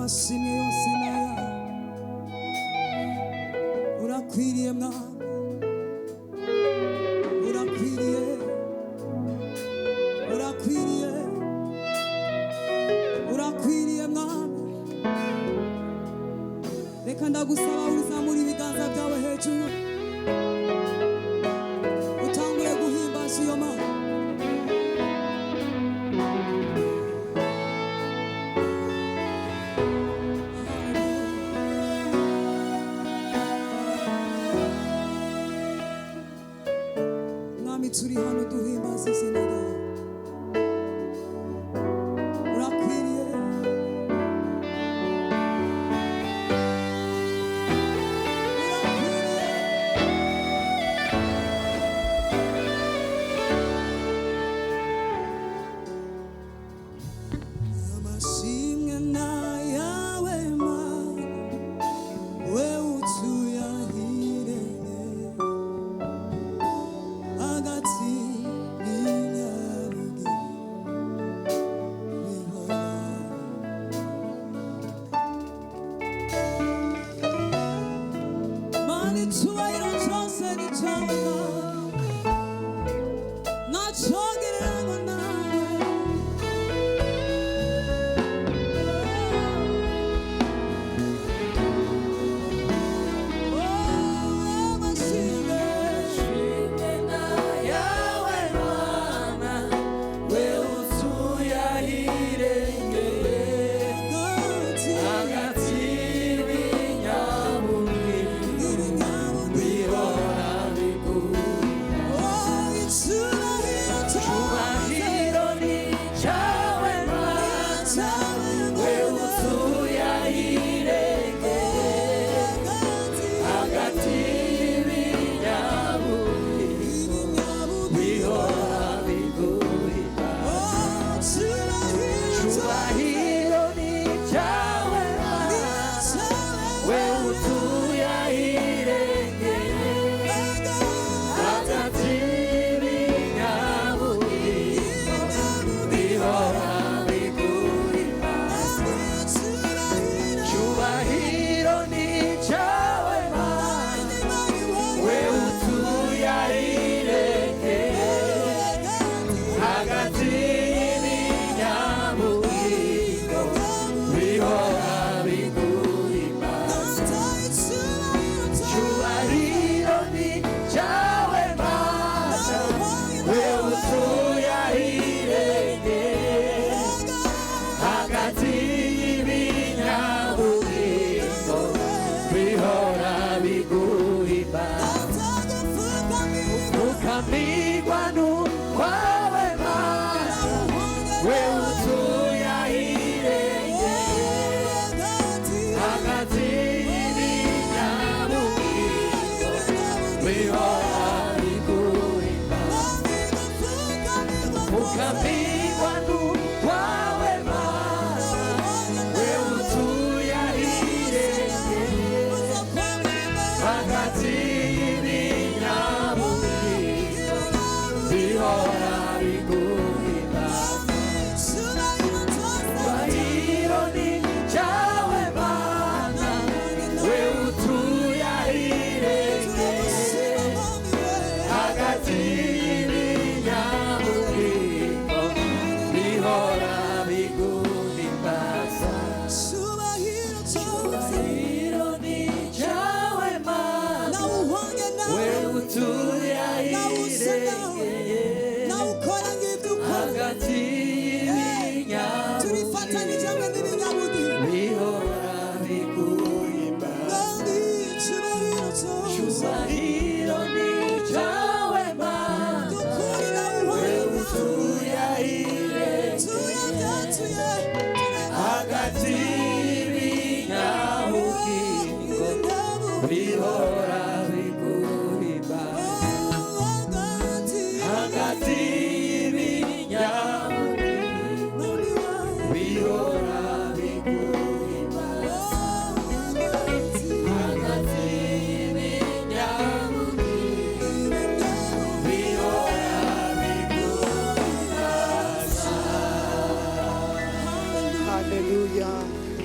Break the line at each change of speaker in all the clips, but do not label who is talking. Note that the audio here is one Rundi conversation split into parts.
amashimwe yose naya urakwiriye mwana urakwiriye urakwiriye urakwiriye mwana reka ndagusaba uzamura ibiganza byawe hejuru utangure guhimbaza iyo mana turi hano duhimbaza izina ryawe urakwiriye amashimwe nayawe mana we utuyahirenge agati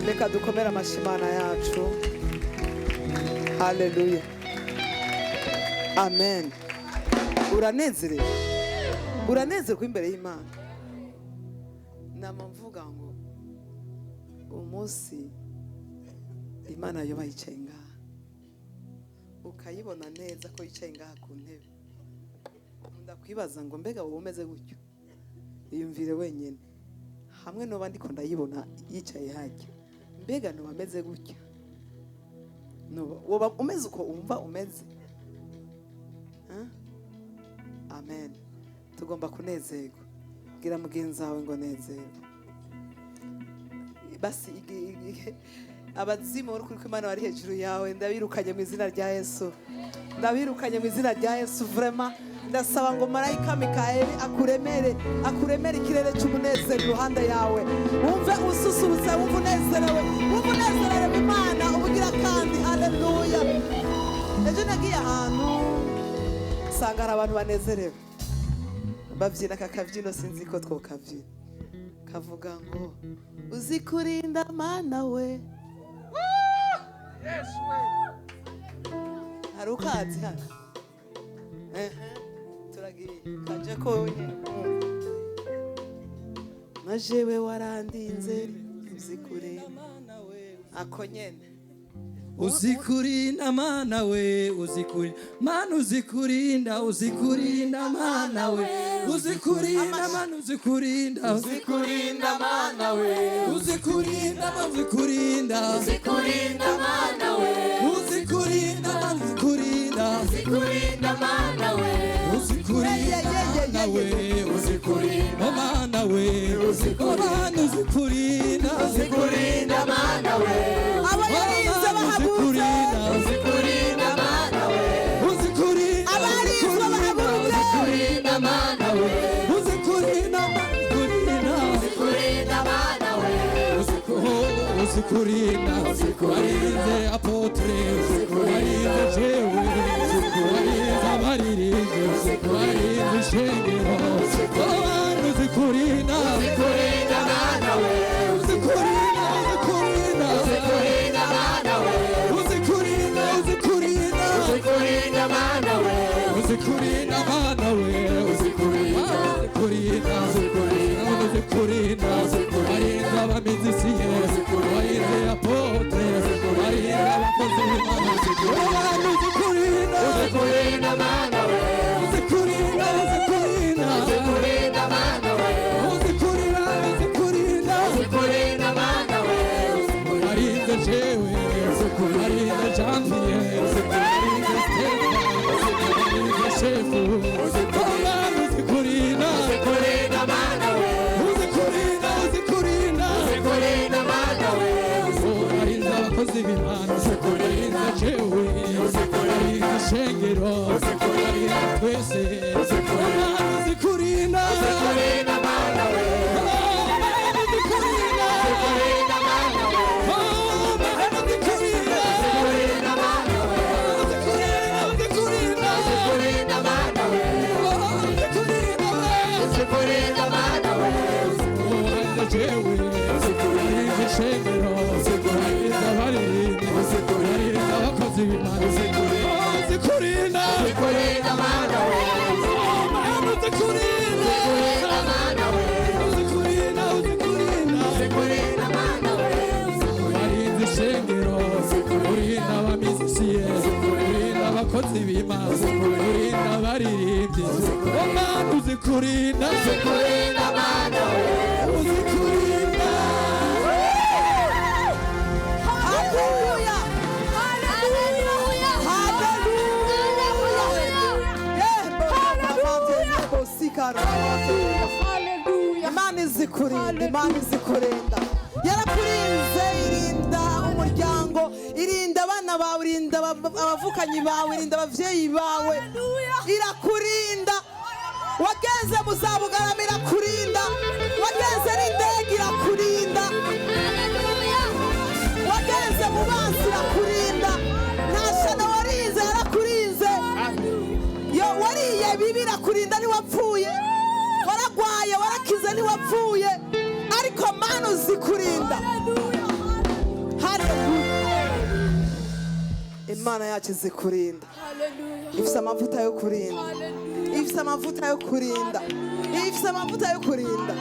Reka dukomere amashyi Imana yacu. Haleluya. Amen. Uranezerewe? Uranezerwa imbere y'Imana? Nama mvuga ngo umunsi Imana yo bayicaye ngaha, ukayibona neza ko yicaye ngaha ku ntebe, ndakwibaza ngo mbega wowe umeze gutyo? Iyumvire wenyine, hamwe noba ndiko ndayibona yicaye hajya, mbega noba ameze gutya? Woba umeze uko umva umeze? Amen. Tugomba kunezerwa. Bwira mugenzi wawe ngo nezerwa. Basi abazimu uri kuri Imana bari hejuru yawe, ndabirukanye mu izina rya Yesu. Ndabirukanye mu izina rya Yesu vraiment. Ndasaba ngo marayika Mikaeli akuremere ikirere cy'umunezero iruhande yawe. Wumve ususurutse, wumve unezerewe Imana ubugira kandi. Haleluya. Ejo nagiye ahantu usanga hari abantu banezerewe, babyina aka kabyino sinzi ko twokabyina, kavuga ngo uzi kurinda Mana we. Yes we. Hari ukazi hano? Turagiye kaje ko na jewe warandinze, uzi kurinda ako nyene.
Uzikurinda Mana we, Mana uzikurinda Mana we, uzikurinda Mana, uzikurinda Mana we, uzikurinda Mana we, uzikurinda Mana we, uzikurinda Mana we, uzikurinda Mana we, uzikurinda Mana we.
Abarinze bahagurutse,
uzikurinda Mana we,
abarinze bahagurutse,
uzikurinda Mana we, uzikurinda Mana we, uzikurinda warinze apotre, warinze jewe, warinze abaririmbyi, warinze shengero, uzikurinda Mana we, uzikurinda Mana we, uzikurinda Mana we, uzikurinda Mana we, uzikurinda warinze abamizisiye, warinze apotre, warinze abakozi b'Imana, uzikurinda Mana we, uzikurinda Mana we, uzikurinda Mana we, warinze jewe, warinze jambiye, warinze steka, warinze shefu, uzikurinda Mana we, uzikurinda Mana we, warinze abakozi b'Imana, warinze jewe, warinze shengero, warinze twese, uzikurinda Mana we, abakozi b'Imana, urinda abaririmbyi, Umwana uzikurinda Mana we, uzikurinda.
Haleluya. Imana izikurinda. Yarakurinze, irinda umuryango, irinda abana bawe, irinda abavukanyi bawe, irinda abavyeyi bawe, irakurinda. Wageze mu zabugarama irakurinda, wageze n'indege irakurinda, wageze mu bansi irakurinda, nta shana warize yarakurinze. Yo wariye bibi irakurinda ntiwapfuye, waragwaye warakize ntiwapfuye, ariko Mana uzikurinda. Imana yacu izi kurinda.
Hallelujah.
Ifise amavuta yo kurinda.
Hallelujah.
Ifise amavuta yo kurinda. Ifise amavuta yo kurinda.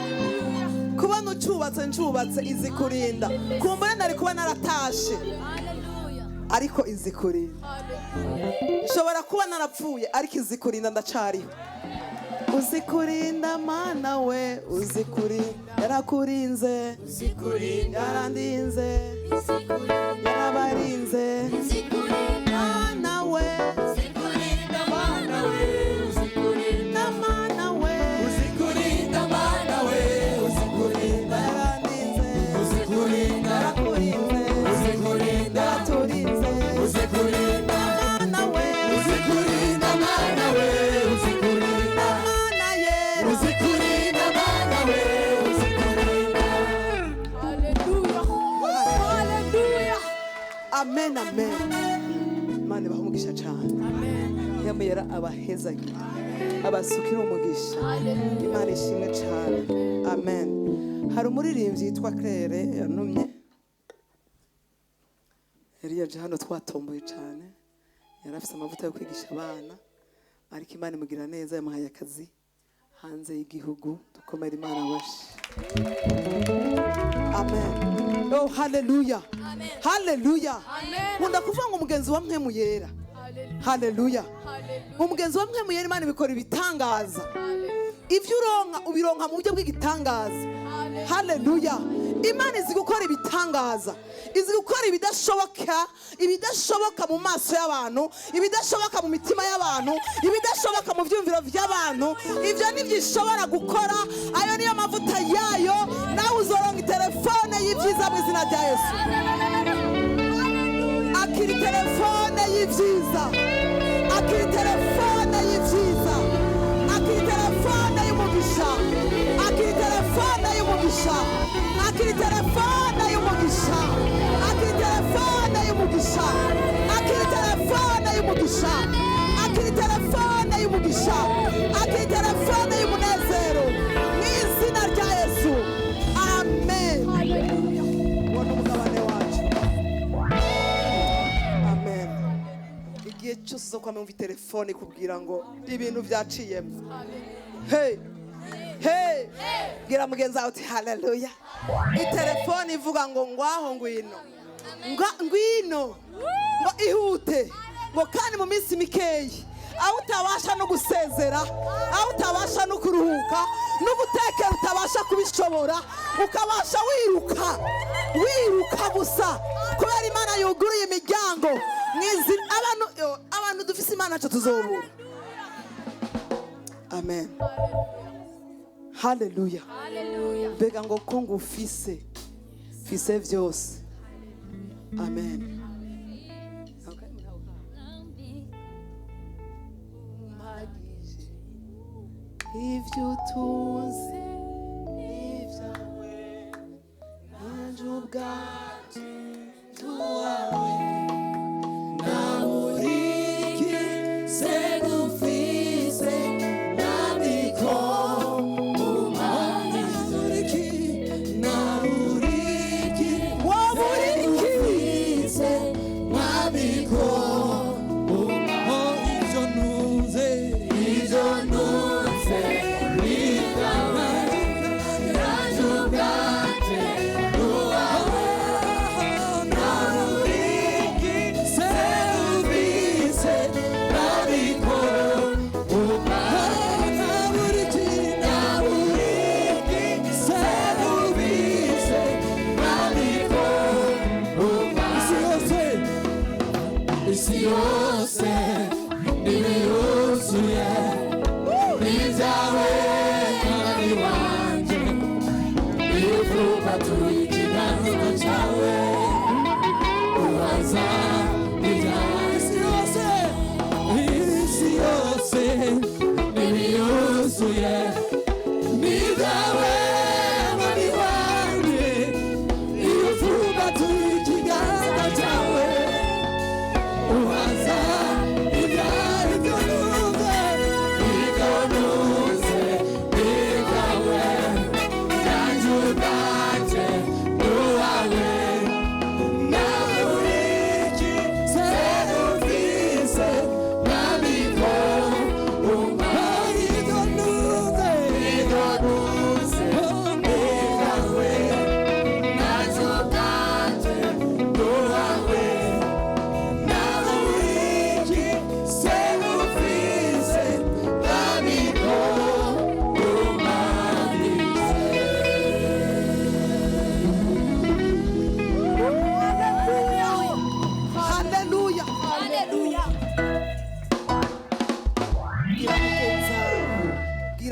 Kubona ncubatse izi kurinda. Kumbura nari kuba naratashe.
Hallelujah.
Ariko izi kurinda.
Hallelujah.
Nshobora kuba narapfuye ariko izi kurinda ndacariho. Uzi kurinda Mana we, uzi kurinda. Yarakurinze,
Uzi kurinda.
yarandinze, yarabarinze.
Uzi kurinda.
Mana we,
Uzi kurinda Mana we. Uzi kurinda.
Mana we,
Uzikurinda Mana we, uzikurinda,
yarandinze,
uzikurinda,
yarakurinze,
uzikurinda,
yaraturinze.
uzikurinda,
Mana we,
uzikurinda Mana we, uzikurinda,
Mana Yera.
uzikurinda Mana we, uzikurinda.
Hallelujah. Hallelujah.
Amen, amen. Imana ibahe umugisha cyane.
Amen.
Mpwemu Yera abahezagira, abasukira umugisha.
Hallelujah.
Imana ishimwe cyane. Amen. Hari umuririmbyi yitwa Claire yanumye. Yari yaje hano twatomboye cyane. Yari afite amavuta yo kwigisha abana. Ariko Imana imugira neza, yamuhaye akazi hanze y'igihugu. Dukomere Imana washi. Amen. Oh, hallelujah.
Amen.
Hallelujah.
Amen.
Nkunda kuvuga ngo umugenzi wa Mpwemu Yera.
Hallelujah.
Hallelujah.
Hallelujah.
Umugenzi wa Mpwemu Yera Imana ibikora ibitangaza.
Hallelujah.
Ibyo ubironka mu buryo bw'igitangaza.
Hallelujah.
Hallelujah. Imana izi gukora ibitangaza, izi gukora ibidashoboka mu maso y'abantu, ibidashoboka mu mitima y'abantu, ibidashoboka mu byumviro by'abantu. Ibyo ntibyishobora gukora. Ayo niyo mavuta yayo. Nawe uzoronka telefone y'ibyiza mu izina rya Yesu. Akiri telefone y'ibyiza, akiri telefone y'ibyiza, akiri telefone y'umugisha, akiri telefone y'umugisha, akiri telefone y'umugisha, akiri telefone y'umugisha, akiri telefone y'umugisha, akiri telefone y'umugisha, akiri telefone y'umunezero mu izina rya Yesu. Amen. Uwo ni umugabane wacu. Amen. Igihe cyose zo kwamumva telefone kubwira ngo ibintu byaciyemo. Hey. Hey. Gira mugenzi wawe uti hallelujah. Itelefone ivuga ngo ngwaho ngwino. Ngwino. Ngo ihute. Ngo kandi mu minsi mikeyi. Aho utabasha no gusezera, aho utabasha no kuruhuka, no gutekera utabasha kubishobora, ukabasha wiruka gusa. Kubera Imana yuguruye imiryango. Abantu dufise Imana cyo tuzobura. Amen. Hallelujah.
Hallelujah.
Bega ngo ko ngufise vyose. Amen. Ibyo utunze ibyawe nanje ubwanjye tuwawe
Naburiki segufise nabiko umani naburiki segufise nabiko umani ibyo ntunze bikaba nanje ubwanjye tuwawe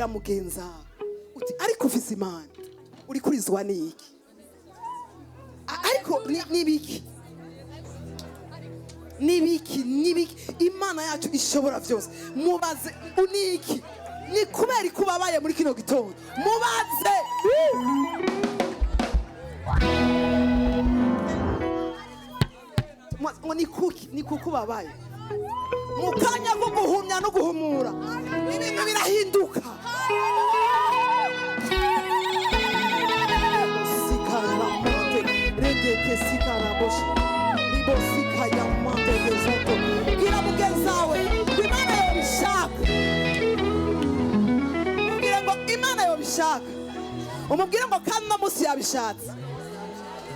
bwira mugenza uti ariko ufise Imana uri kurizwa n'iki ariko nibiki Imana yacu ishobora byose mubaze uniki ni kubera kubabaye muri kino gitondo mubaze ni kuki babaye mu kanya ko guhumya no guhumura ibintu birahinduka sikara monte redeke sikara boshi ribo sikaya monte dezoto gira mugenzawe Imana yobishaka mubwire ngo Imana yobishaka umubwire ngo kandi no musi yabishatse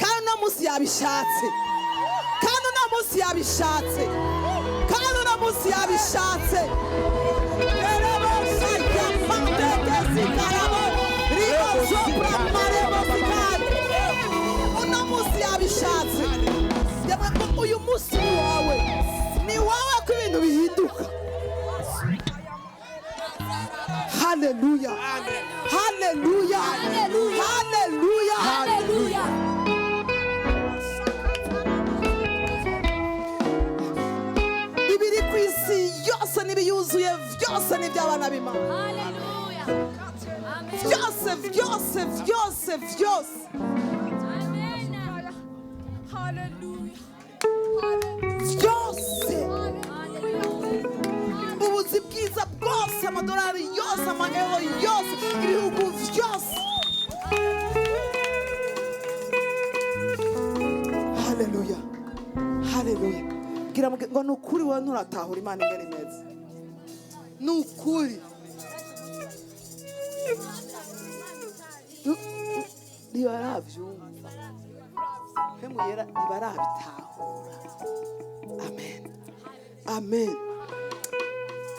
kandi no musi yabishatse kandi no musi yabishatse kandi no musi yabishatse erebo sayya monte dezikarabo ribo sopra marebo sikaya uno musi yabishatse uyu musi ni wawe ko ibintu bihinduka haleluya haleluya haleluya haleluya ibiri ku isi yose n'ibiyuzuye byose ni iby'abana b'Imana
Hallelujah.
byose byose byose byose
Amen. Hallelujah.
byose ubuzi bwiza bwose amadolari yose amaeuro yose ibihugu byose haleluya haleluya gira ngo ni ukuri wowe nturatahura Imana ingene imeze ni ukuri ntibarabyumva Mpwemu Yera ntibarabitahura amen amen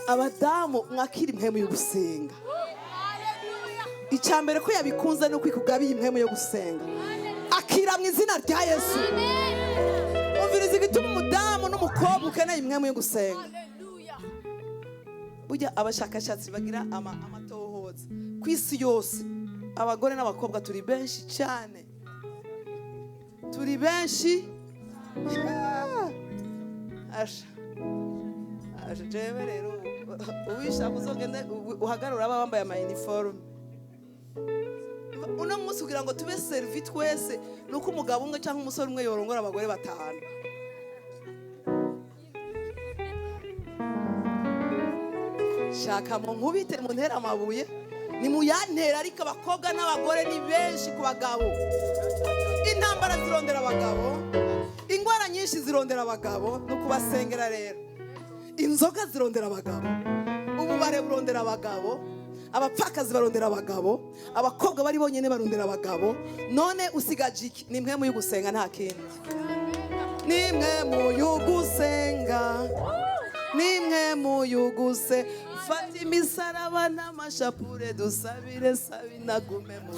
abadamu mwakira impwemu yo gusenga icya mbere ko yabikunze no kwikugabiye impwemu yo gusenga akira mu izina rya Yesu umviriza igituma umudamu n'umukobwa ukeneye impwemu yo gusenga burya abashakashatsi bagira amatohoza ku isi yose abagore n'abakobwa turi benshi cyane turi benshi asha jewe rero uwishaka uzogende uhagarura aba bambaye ama uniforme uno munsi kugira ngo tube servi twese nuko umugabo umwe cyangwa umusore umwe yorongora abagore batanu shaka mu nkubite mu ntera amabuye ni mu yantera ariko abakobwa n'abagore ni benshi ku bagabo intambara zirondera abagabo ingwara nyinshi zirondera abagabo no kubasengera rero inzoga zirondera abagabo ububare burondera abagabo abapfakazi barondera abagabo abakobwa bari bonyene barondera abagabo none usigaje iki ni Mpwemu y'ugusenga nta kindi ni Mpwemu y'ugusenga ni Mpwemu y'uguse fata imisaraba n'amashapure dusabire sabinagume mu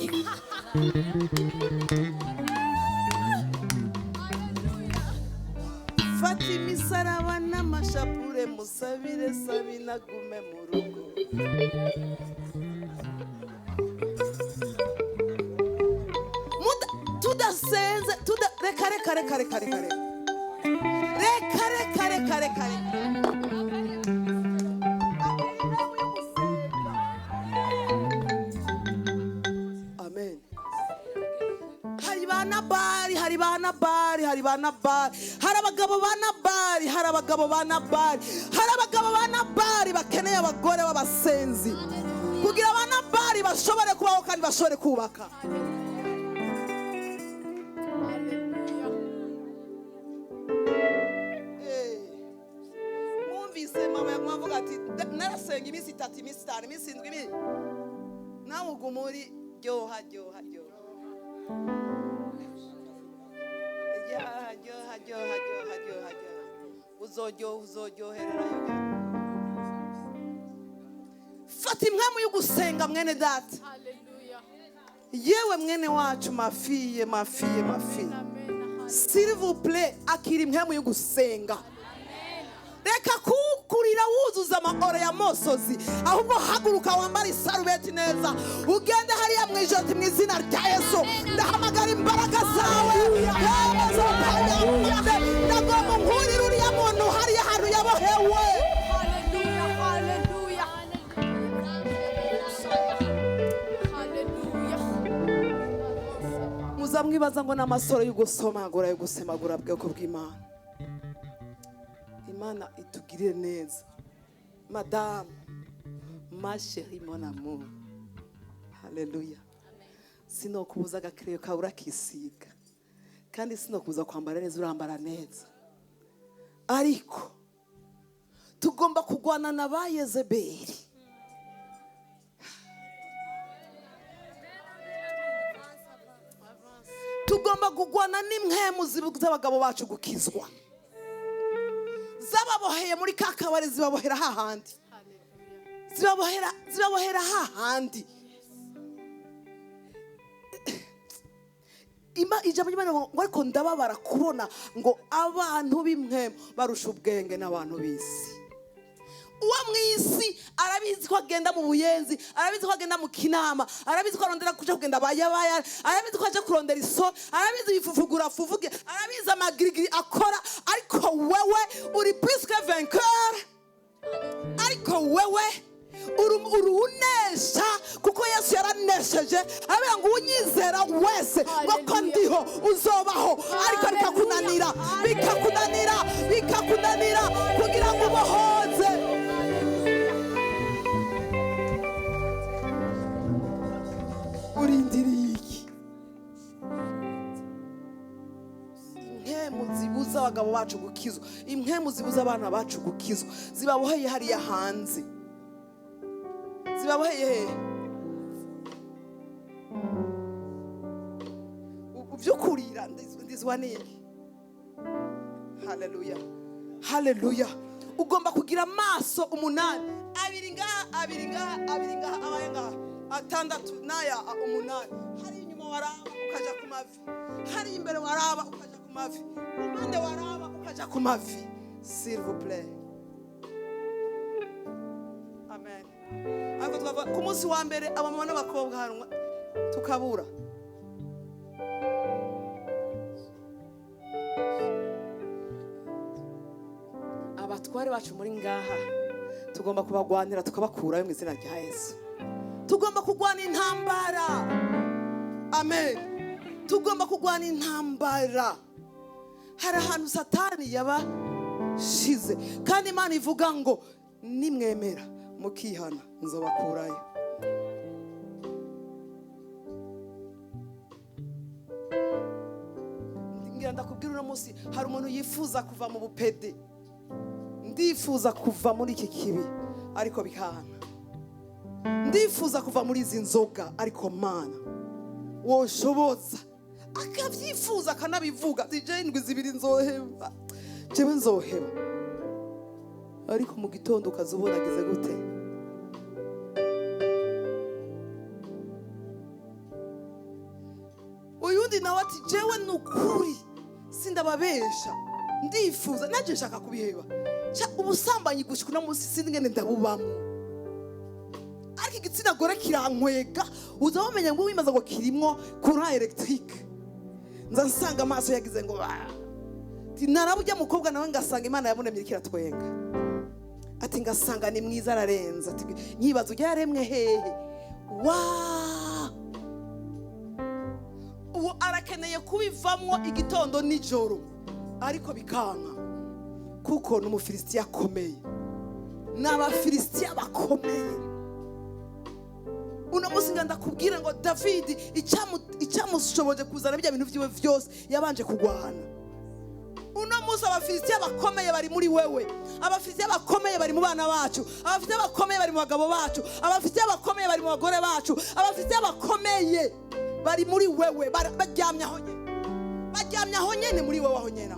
fata imisaraba n'amashapure musabire sabinagume mu rugo tudasenze reka amen hari banabari hari abagabo banabari hari abagabo banabari bakeneye abagore b'abasenzi kugira abanabari bashobore kubaho kandi bashobore kubaka mwumvise mama yavuga ati narasenga iminsi 3 iminsi 5 iminsi 7 nawe ugumuri ryoha uzoryoherera fata impwemu y'ugusenga mwene data yewe mwene wacu mafiye s'il vous plaît akira impwemu y'ugusenga reka kukurira wuzuza amahoro ya mosozi, ahubwo haguruka wambara isarubeti neza, ugende hariya mu ijoti mu izina rya Yesu. Ndahamagara imbaraga zawe ndagomba nkurira uriya muntu hariya hantu yabohewe.
Hallelujah, hallelujah. Hallelujah.
Muzamwibaza ngo n'amasoro y'ugusomagura yo gusemagura bwoko bw'Imana. Imana itugirire neza. Madame, ma chérie, mon amour. Hallelujah. Sino kubuza agakereyo kawe urakisiga, kandi sino kubuza kwambara neza urambara neza, ariko tugomba kugwana na ba Yezebeli. Tugomba kugwana n'impwemu zibuza abagabo bacu gukizwa, zababoheye muri ka kabari, zibabohera hahandi, zibabohera hahandi. Ijambo ry'Imana ngo ariko ndababara kubona ngo abantu b'impwemu barusha ubwenge n'abantu b'isi. Uwo mw'isi arabizi ko agenda mu buyenzi, arabizi ko agenda mu kinama, arabizi ko arondera kuja kugenda bayabaya, arabizi ko aje kurondera iso, arabizi bifufugura fuvuge, arabizi amagirigiri akora, ariko wewe uri plus que vainqueur. Ariko wewe urunesha, kuko Yesu yaranesheje, abera ngo unyizera wese ngo ko ndiho uzobaho. Ariko bikakunanira kugira ngo ubohoze. Urindiriye iki? Impwemu zibuza abagabo bacu gukizwa, impwemu zibuza abana bacu gukizwa, zibaboheye hariya hanze. Zibaboheye uvyukurira ndizwa niki. Hallelujah, hallelujah. Ugomba kugira amaso umunani, abiri ngaha, abaye ngaha, atandatu naya umunani. Hari inyuma waraba ukaja ku mavi, hari imbere waraba ukaja ku mavi, impande waraba ukaja ku mavi. S'il vous plaît. Amen. Ariko twava ku munsi wa mbere abamama n'abakobwa hanwa tukabura. Abatware bacu muri ngaha tugomba kubagwanira tukabakurayo mu izina rya Yesu. Tugomba kugwana intambara. Amen. Tugomba kugwana intambara. Hari ahantu Satani yabashize, kandi Imana ivuga ngo nimwemera mukihana nzobakurayo. Ngira ndakubwira uno munsi hari umuntu yifuza kuva mu bupede, ndifuza kuva muri iki kibi ariko bihana, ndifuza kuva muri izi nzoga ariko Mana wonshoboza, akavyifuza akanabivuga, je indwi zibiri nzoheba, jewe nzoheba, ariko mu gitondo ukazubona agize gute? Uyundi nawe ati jewe nukuri sindababesha, ndifuza naje nshaka kubiheba, ubusambanyi gushika uno munsi sindi ngene ndabubamo, ariko igitsina gore kirankwega, uzabamenya ngo wimaza ngo kirimwo courant electrique. Nza nsanga amaso yagize ngo ati narabujya mukobwa nawe ngasanga Imana yamunemye kiratwenga, ati ngasanga ni mwiza ararenza, ati nyibaza ujya yaremwe hehe. Uwo arakeneye kubivamwo igitondo nijoro, ariko bikanka kuko n'umufilisitiya akomeye, n'abafilisitiya bakomeye. Uno munsi ndakubwira ngo David icyamushoboje kuzana bya bintu byiwe byose yabanje kugwana. Uno munsi abafilisitiya bakomeye bari muri wewe, abafilisitiya bakomeye bari mu bana bacu, abafilisitiya bakomeye bari mu bagabo bacu, abafilisitiya bakomeye bari mu bagore bacu, abafilisitiya bakomeye bari muri wewe, baryamye aho nyene muri wewe, aho nyene.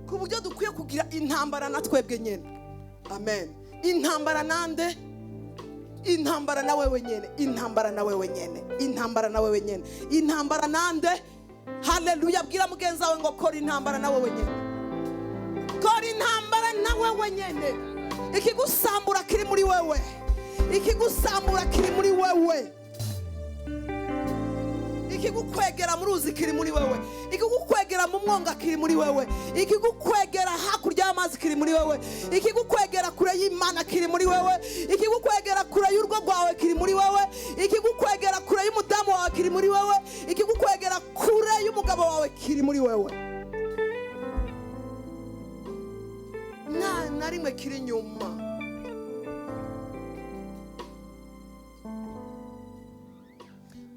Ku buryo dukwiye kugira intambara na twebwe nyene. Amen. Intambara nande? Intambara na wewe nyene. Intambara na wewe nyene. Intambara na wewe nyene. Intambara nande? haleluya. Bwira mugenzi wawe ngo kora intambara nawe wenyine, kora intambara nawe wenyine. Ikigusambura kiri muri wewe, ikigusambura kiri muri wewe, ikigukwegera mu ruzi kiri muri wewe, ikigukwegera mu mwonga kiri muri wewe, ikigukwegera hakurya y'amazi kiri muri wewe, ikigukwegera kure y'Imana kiri muri wewe, ikigukwegera kure y'urugo rwawe kiri muri wewe, ikigukwegera kure y'umudamu wawe kiri muri wewe, ikigukwegera kure y'umugabo wawe kiri muri wewe. Nta na rimwe kiri nyuma.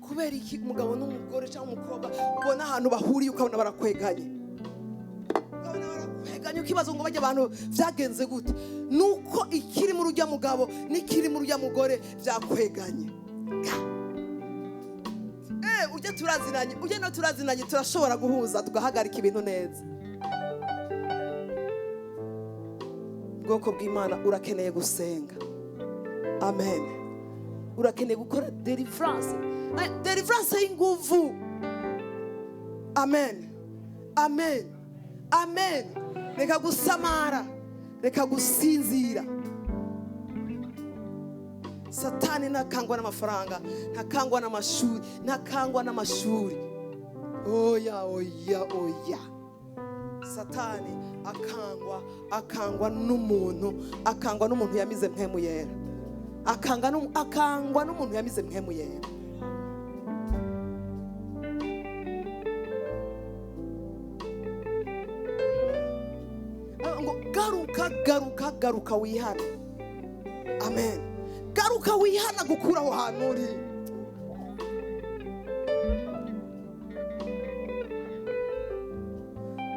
Kubera iki umugabo n'umugore cyangwa umukobwa ubona ahantu bahuriye ukabona barakweganye, ukabona barakweganye ukibaza ngo bajya abantu byagenze gute? Nuko ikiri mu rujya mugabo n'ikiri mu rujya mugore byakweganye. Ujye turazinanye, ujye no turazinanye, turashobora guhuza tugahagarika ibintu neza. Ubwoko bw'Imana urakeneye gusenga. Amen. Urakeneye gukora deliverance, deliverance y'inguvu. Amen, amen, amen. Reka gusamara, reka gusinzira. Satani ntakangwa n'amafaranga, ntakangwa n'amashuri, ntakangwa n'amashuri. Oya, oya, oya. Satani akangwa n'umuntu yamize Mpwemu Yera, akangwa n'umuntu yamize Mpwemu Yera. Ngo garuka wihana. Amen. Garuka wihana gukura aho hantu uri.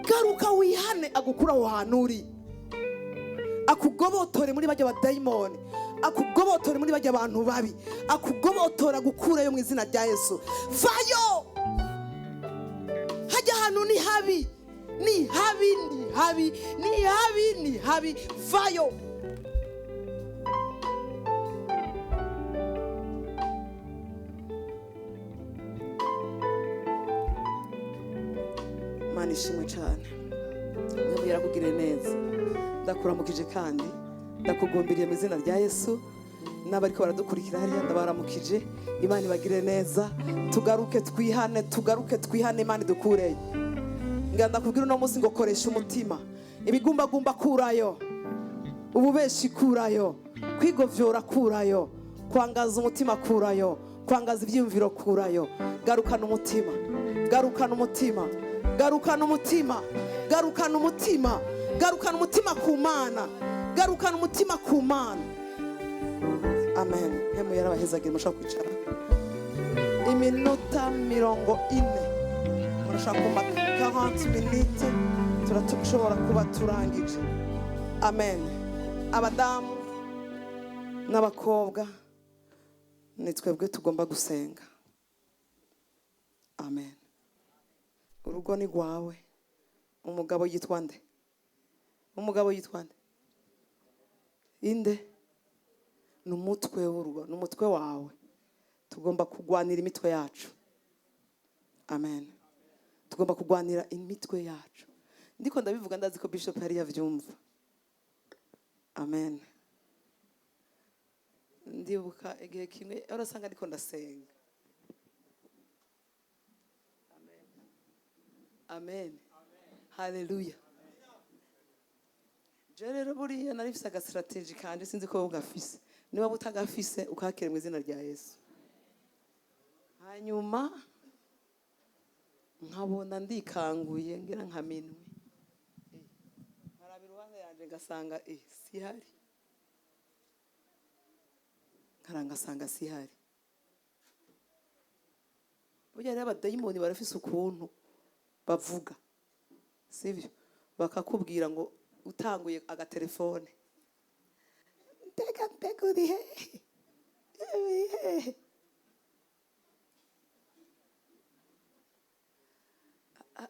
Garuka wihane agukura aho hantu uri. Akugobotore muri bajya badayimoni, akugobotore muri bajya abantu babi, akugobotora gukurayo mu izina rya Yesu. Vayo. Hajya hantu ni habi, ni habi, ni habi, ni habi, ni habi. Vayo. Mana ishimwe cyane. Mwebwe yarakugiriye neza. Ndakuramukije kandi ndakugumbiriye mu izina rya Yesu. N'abariko baradukurikira hariya ndabaramukije. Imana ibagire neza. Tugaruke twihane, Imana idukureye. Nganda kubwira uno munsi ngo koresha umutima. Ibigumbagumba kurayo, ububeshi kurayo, kwigovyora kurayo, kwangaza umutima kurayo, kwangaza ibyiyumviro kurayo. Garukana umutima, garukana umutima, garukana umutima, garukana umutima, garukana umutima ku Mana, garukana umutima ku Mana. Amen. Mpwemu Yera abahezagira, mushaka kwicara iminota 40. Murashaka kumva 40 minutes turashobora kuba turangije. Amen. Abadamu n'abakobwa ni twebwe tugomba gusenga. Amen. Urugo ni rwawe. Umugabo yitwa nde? Umugabo yitwa nde? Inde? N'umutwe w'urugo, n'umutwe wawe. Tugomba kugwanira imitwe yacu. Amen. Tugomba kugwanira imitwe yacu. Ndiko ndabivuga ndazi ko Bishop yari yavyumva. Amen. Ndibuka igihe kimwe urasanga ndiko ndasenga. Amen. Amen. Hallelujah. Rero buriya narifise agastrategy kandi sinzi ko ugafise. Niba butagafise ukakire mu izina rya Yesu. Hanyuma nkabona ndikanguye ngira nkaminwe. Harabira uruhande yanje ngasanga sihari. Nkarangasanga sihari. Burya rero abadayimoni barafise ukuntu bavuga. Sivyo? Bakakubwira ngo utanguye agatelefone. Mbega uri hehe?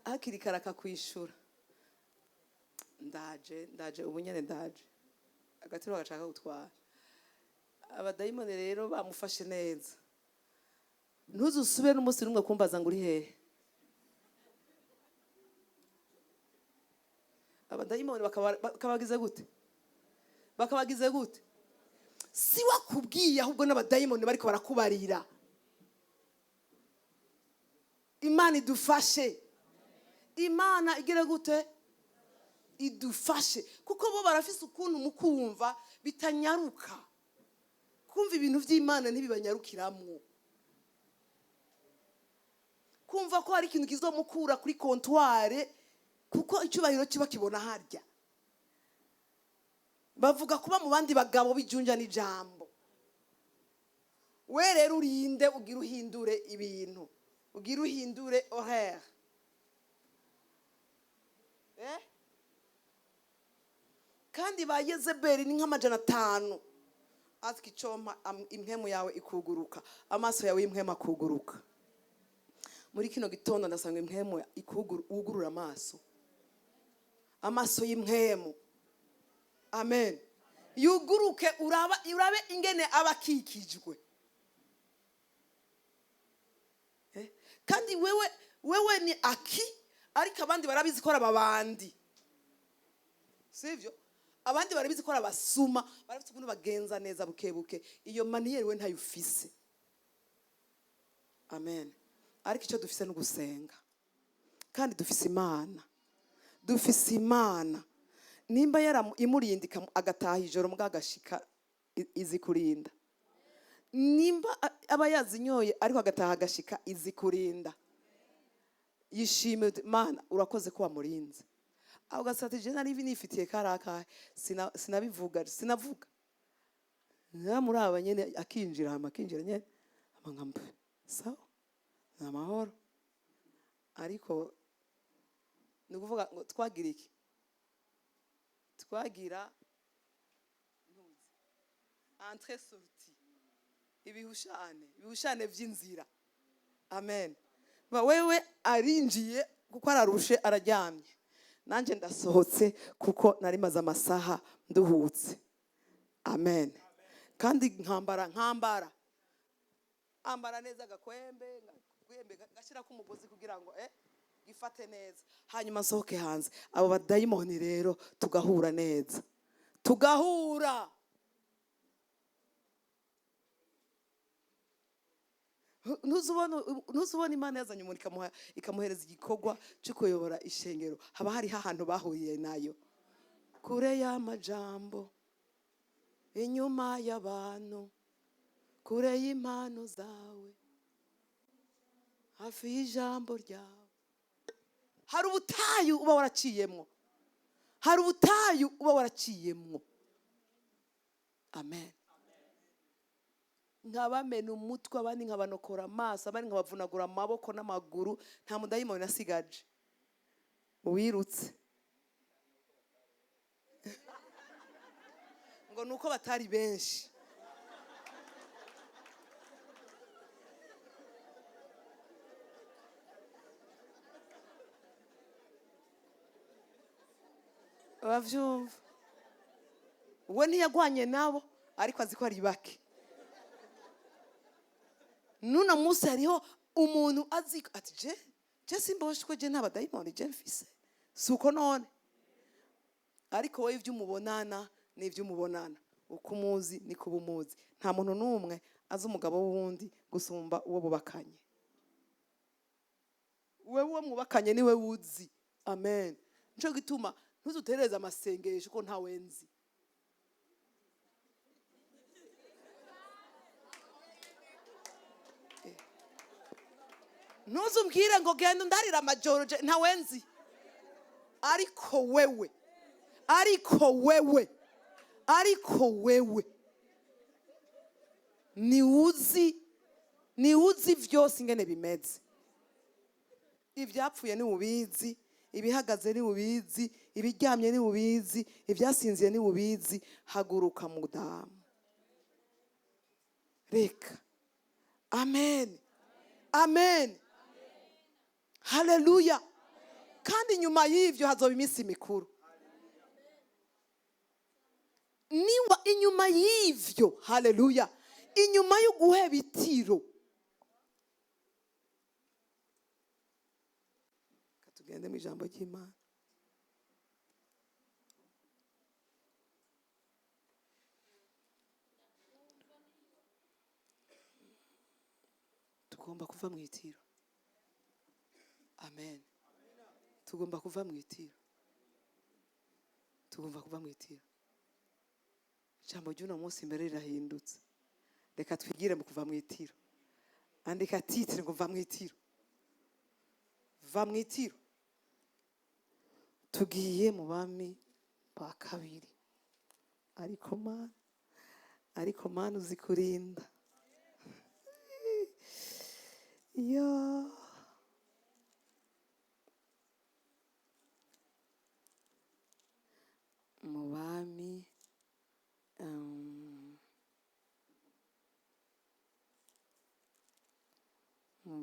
Hakiri kare akakwishura. Ndaje ubu nyene ndaje. Agatiro agashaka gutwara. Abadayimoni rero bamufashe neza. Ntuzusubire n'umunsi numwe kumbaza ngo uri hehe. abadayimoni bakabagize gute? Bakabagize gute? Si wakubwiye ahubwo n'abadayimoni bariko barakubarira. Imana idufashe. Imana igire gute? Idufashe. Kuko bo barafise ukuntu mukumva bitanyaruka. Kumva ibintu vy'Imana ntibibanyarukiramwo. Kumva ko hari ikintu kizomukura kuri comptoire kuko icyubahiro kiba kibona harya. Bavuga kuba mu bandi bagabo bijunja n'ijambo. We rero urinde ugira uhindure ibintu. Ugira uhindure horaire. Kandi ba Yezebeli ni nk'amajana 5. Aziki icompa impwemu yawe ikuguruka. Amaso yawe impwemu akuguruka. Muri kino gitondo ndasanga impwemu ugurura amaso. Amaso y'impwemu. Amen. Yuguruke urabe ingene abakikijwe. Kandi wewe ni aki ariko abandi barabizi ko ababandi. Sivyo? Abandi barabizi ko abasuma, barafite ukuntu bagenza neza bukebuke. Iyo maniere we ntayufise. Amen. Ariko icyo dufise no gusenga. Kandi dufise Imana. Dufise Imana. Nimba imurindika agataha ijoro mugagashika izi kurinda. Nimba aba yazinyoye ariko agataha agashika izi kurinda. Yishime Mana urakoze ko wamurinze. Aho gasate je nari nifitiye karaka sinabivuga sinavuga. Muri aba nyene akinjira nyene amangamba. Sawa? Namahoro. Ariko nukuvuga ngo twagira iki? Twagira entrée sortie. Ibihushane vy'inzira. Amen. Wewe arinjiye kuko ararushe araryamye. Nanje ndasohotse kuko nari maze amasaha nduhutse. Amen. Kandi nkambara. Ambara neza gakwembe gashira ku mugozi kugira ngo gifate neza. Hanyuma nsohoke hanze. Abo badayimoni rero tugahura neza. Tugahura. Ntuzubona Imana yazanye umuntu ikamuhereza igikorwa cyo kuyobora ishengero. Haba hari ahantu bahuriye nayo. Kure y'amajambo. Inyuma y'abantu. Kure y'impano zawe. Hafi y'ijambo ryawe. Hari ubutayu uba waraciyemwo. Hari ubutayu uba waraciyemwo. Amen. Nkabamena umutwe abandi nkabanokora amaso abandi nkabavunagura amaboko n'amaguru nta mudayimoni nasigaje. Wirutse. Ngo nuko batari benshi. Bavyumva. We ntiyagwanye nabo ariko azi ko ari bake. Nuna musi hariho umuntu azi ati je simboshye ko je ntabadayimoni je mfise. Suko none. Ariko wowe ivy'umubonana ni ivy'umubonana. Uko umuzi ni kuba umuzi. Nta muntu n'umwe azi umugabo w'undi gusumba uwo bubakanye. Wewe mwubakanye niwe wuzi. Amen. Nico gituma ntuzutereza amasengesho ko nta wenzi. Ntuzumbwire ngo genda ndarira amajoro nta wenzi. Ariko wewe ni uzi vyose ingene bimeze. Ivyapfuye ni ubizi, ibihagaze ni ubizi, ibiryamye ni ubizi, ibyasinziye ni ubizi. Haguruka mudamu. Reka. Amen. Amen. Haleluya. Kandi nyuma y'ivyo hazoba iminsi mikuru. Niwa inyuma y'ivyo, haleluya. Inyuma yo guheba itiro. Katugende mu ijambo ry'Imana. tugomba kuva mw'itiro. Amen. Tugomba kuva mw'itiro. Tugomba kuva mw'itiro. Ijambo ry'uno munsi imbere rirahindutse. Reka twigire mu kuva mw'itiro. Andika titre ngo va mw'itiro. Va mw'itiro. Tugiye mu bami ba kabiri. Ariko Mana uzi kurinda. Yo. Mu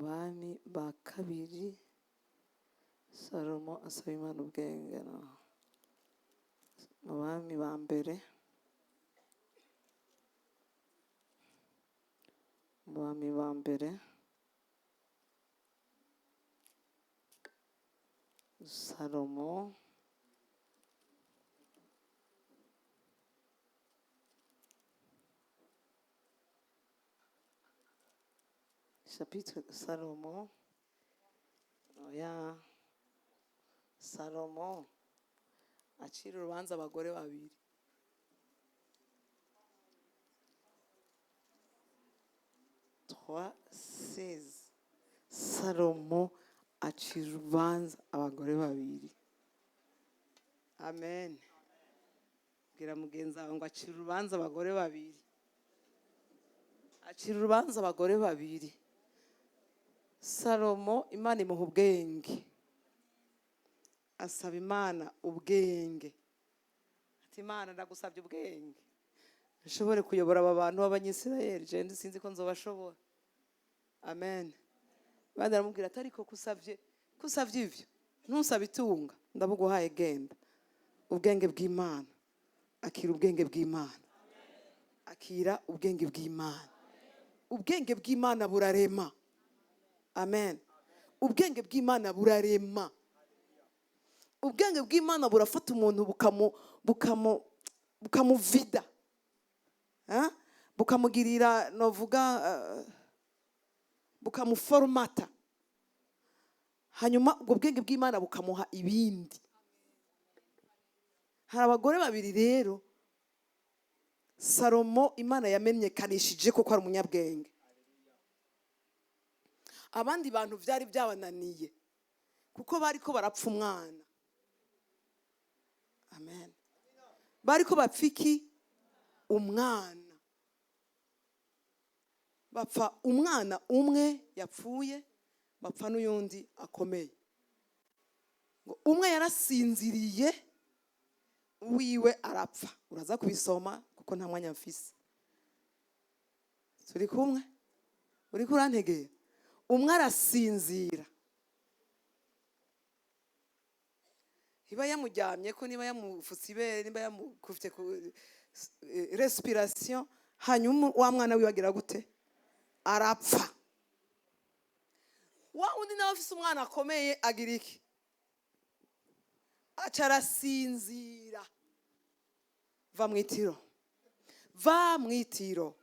bami ba kabiri Salomo asaba Imana ubwenge. Mu bami ba mbere, Salomo chapitre Salomo acira urubanza abagore babiri. Salomo acira urubanza abagore babiri. Amen. Bwira mugenzi wawe ngo acira urubanza abagore babiri. Acira urubanza abagore babiri. Salomo Imana imuha ubwenge. Asaba Imana ubwenge. Ati Imana ndagusabye ubwenge. Nshobore kuyobora aba bantu b'Abanyisirayeli. Je sinzi ko nzobashobora. Amen. Imana aramubwira ati ariko kusavye ivyo. Ntusabe itunga. Ndabuguhaye genda. Ubwenge bw'Imana. Akira ubwenge bw'Imana. Akira ubwenge bw'Imana. Ubwenge bw'Imana burarema. Amen. Ubwenge bw'Imana burarema. Ubwenge bw'Imana burafata umuntu bukamuvida. Bukamugirira novuga bukamuformata. Hanyuma ubwo bwenge bw'Imana bukamuha ibindi. Hari abagore babiri rero Salomo Imana yamenyekanishije ko ari umunyabwenge. Abandi bantu byari byabananiye kuko bariko barapfa umwana. Amen. Bariko bapfiki umwana. Bapfa umwana umwe yapfuye, bapfa n'uyundi akomeye. Ngo umwe yarasinziriye, wiwe arapfa. Uraza kubisoma kuko nta mwanya mfise. Turi kumwe? Uri kurantegera? Umwe arasinzira. Niba yamuryamye ko, niba yamufutse ibere, niba yamukufite respiration, hanyuma wa mwana wiwe agira gute? Arapfa. Wa undi nawe afise umwana akomeye agira iki? Aca arasinzira. Va mw'itiro. Va mw'itiro.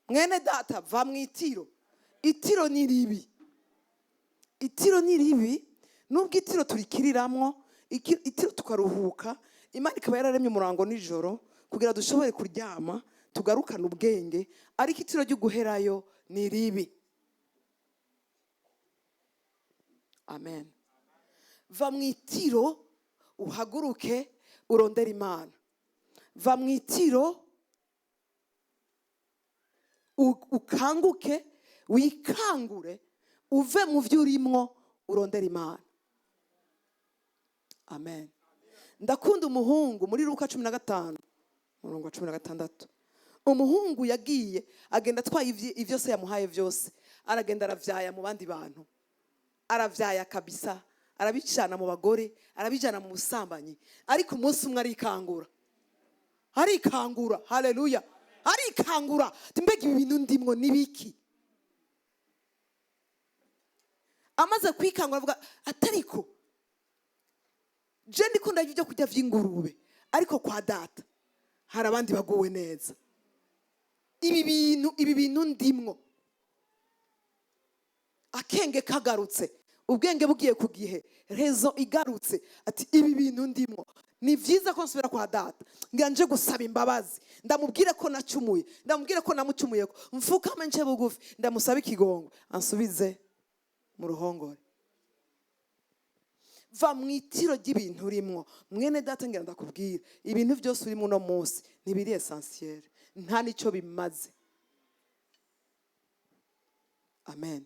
Mwene data, va mw'itiro. Itiro ni ribi. Itiro ni ribi. Nubwo itiro turikiriramwo, itiro tukaruhuka, Imana ikaba yararemye umurango nijoro kugira dushobore kuryama, tugarukana ubwenge, ariko itiro ryo guherayo ni ribi. Amen. Va mw'itiro uhaguruke urondere Imana. Va mw'itiro ukanguke, wikangure, uve mu vyo urimwo urondere Imana. Amen. Ndakunda umuhungu muri Luka 15 umurongo wa 16. Umuhungu yagiye agenda atwaye ivyo se yamuhaye vyose, aragenda aravyaya mu bandi bantu. Aravyaya kabisa, arabicana mu bagore, arabijana mu busambanyi, ariko umunsi umwe arikangura. Haleluya. Arikangura. Mbega ibi bintu ndimwo nibiki? Amaze kwikangura avuga atariko je ndiko ndavyo kujya vy'ingurube, ariko kwa data hari abandi baguwe neza. Ibi bintu ndimwo akenge kagarutse, ubwenge bugiye ku gihe, rezo igarutse, ati ibi bintu ndimo ni byiza ko nsubira kwa data, ngira nje gusaba imbabazi, ndamubwire ko nacumuye, ndamubwire ko namucumuye ko, mfukame nce bugufi, ndamusaba ikigongo ansubize mu ruhongore. Va mw'itiro ry'ibintu urimo. Mwene data ngira ndakubwira, ibintu byose urimo uno munsi ntibiri essentiel, nta nicyo bimaze. Amen,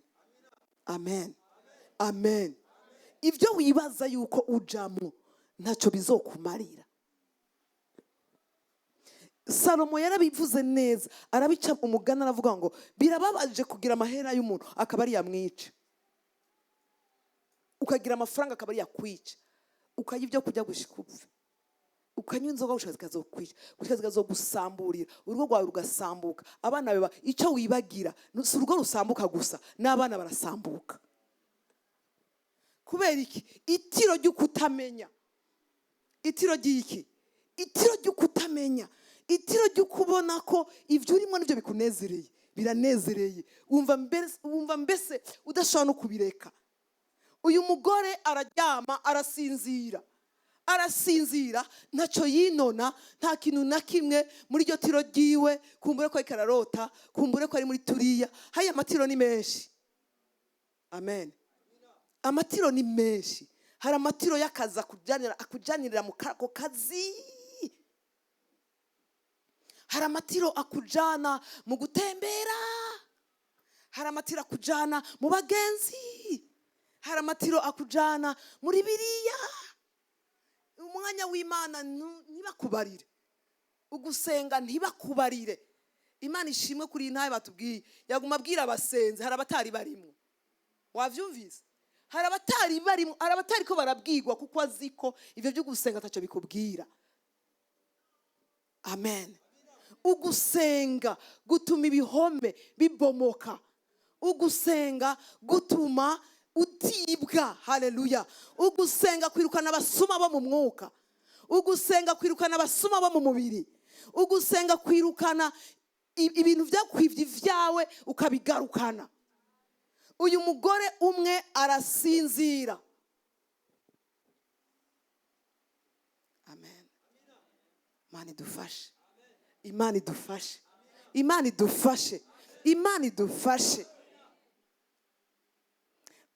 amen, amen. Ibyo wibaza yuko ujamo ntacyo bizokumarira. Salomo yarabivuze neza, arabica umugani aravuga ngo birababaje kugira amahera y'umuntu akaba ari yamwica, ukagira amafaranga akaba ari yakwica, ukajya ibyo kujya gushika upfe, ukanywa inzoga gushika zikazokwica, gushika zikazogusamburira, urugo rwawe rugasambuka, abana bawe icyo wibagira si urugo rusambuka gusa, n'abana barasambuka. Kubera iki? Itiro ry'ukutamenya. Itiro ry'iki? Itiro ry'ukutamenya. Itiro ry'ukubona ko ibyo urimo nibyo bikunezereye, biranezereye, wumva mbese udashobora no kubireka. Uyu mugore araryama, arasinzira, ntacyo yinona, nta kintu na kimwe muri iryo tiro ryiwe, kumbure ko ariko ararota, kumbure ko ari muri turiya. Haya amatiro ni menshi. Amen. Amatiro ni menshi. Hari amatiro y'akazi akujanirira mu kako kazi. Hari amatiro akujana mu gutembera. Hari amatiro akujana mu bagenzi. Hari amatiro akujana muri biriya. Umwanya w'Imana ntibakubarire, ugusenga ntibakubarire. Imana ishimwe kuri intaye batubwiye, yaguma abwira abasenzi, hari abatari barimo. Wavyumvise? Hari abatari barimo, hari abatari ko barabwirwa kuko aziko ivyo byo gusenga atacyo bikubwira. Amen. Ugusenga gutuma ibihome bibomoka. Ugusenga gutuma utibwa. Haleluya. Ugusenga kwirukana abasuma bo mu mwuka. Ugusenga kwirukana abasuma bo mu mubiri. Ugusenga kwirukana ibintu byakwivye vyawe ukabigarukana. Uyu mugore umwe arasinzira. Amen. Imana idufashe. Imana idufashe. Imana idufashe. Imana idufashe.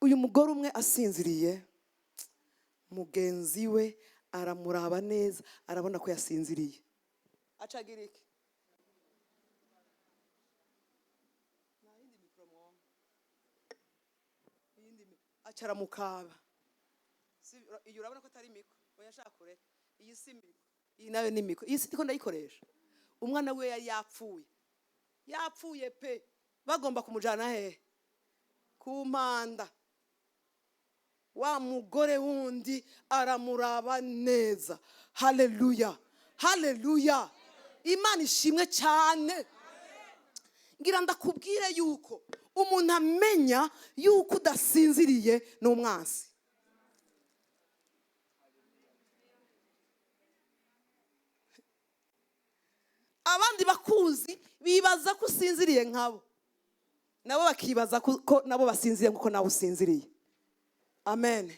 Uyu mugore umwe asinziriye, mugenzi we aramuraba neza, arabona ko yasinziriye. Acagira iki? Acara mukaba. Iyo urabona ko atari miko, oya shakure. Iyi si miko, iyi nayo ni miko. Iyi si ndiko ndayikoresha. Umwana we yari yapfuye. Yapfuye pe. Bagomba kumujana hehe? Ku mpanda. Wa mugore wundi aramuraba neza. Haleluya. Haleluya. Imana ishimwe cyane. Ngira ndakubwire yuko umuntu amenya yuko udasinziriye ni umwansi. Abandi bakuzi bibaza ko usinziriye nkabo, nabo bakibaza ko nabo basinziriye nkuko nawe usinziriye. Amen.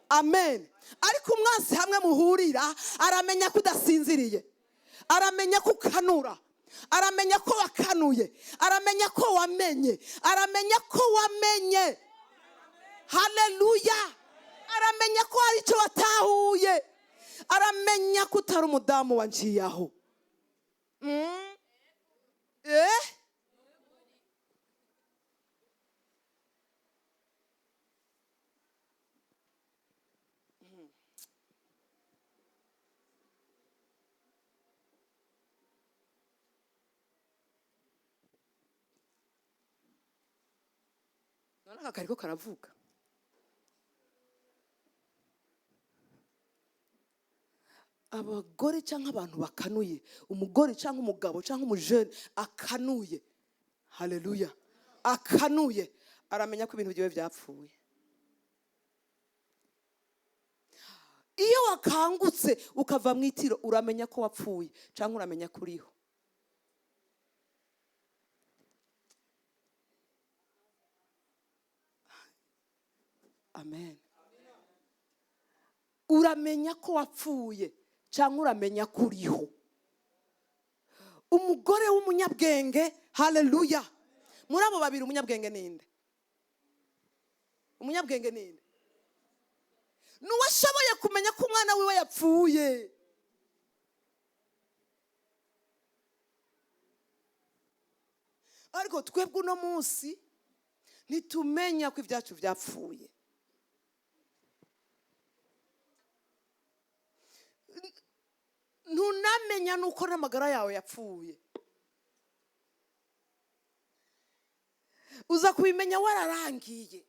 Amen. Ariko umwansi hamwe muhurira aramenya ko udasinziriye, aramenya ko ukanura, aramenya ko wakanuye, aramenya ko wamenye, aramenya ko wamenye. Haleluya. Aramenya ko hari icyo watahuye, aramenya ko utari umudamu wanciyaho. None aka kariko karavuga. Abagore cyangwa abantu bakanuye, umugore cyangwa umugabo cyangwa umujene akanuye. Haleluya. Akanuye aramenya ko ibintu byiwe byapfuye. Iyo wakangutse ukava mu itiro uramenya ko wapfuye cyangwa uramenya ko uriho. amen. Uramenya ko wapfuye cyangwa uramenya ko uriho. Umugore w'umunyabwenge, haleluya. Muri abo babiri umunyabwenge ninde? Umunyabwenge ninde? Nuwashoboye kumenya ko umwana wiwe yapfuye. Ariko twebwe uno munsi nitumenya ko ibyacu byapfuye. Ntunamenya nuko n'amagara yawe yapfuye. Uza kubimenya wararangiye.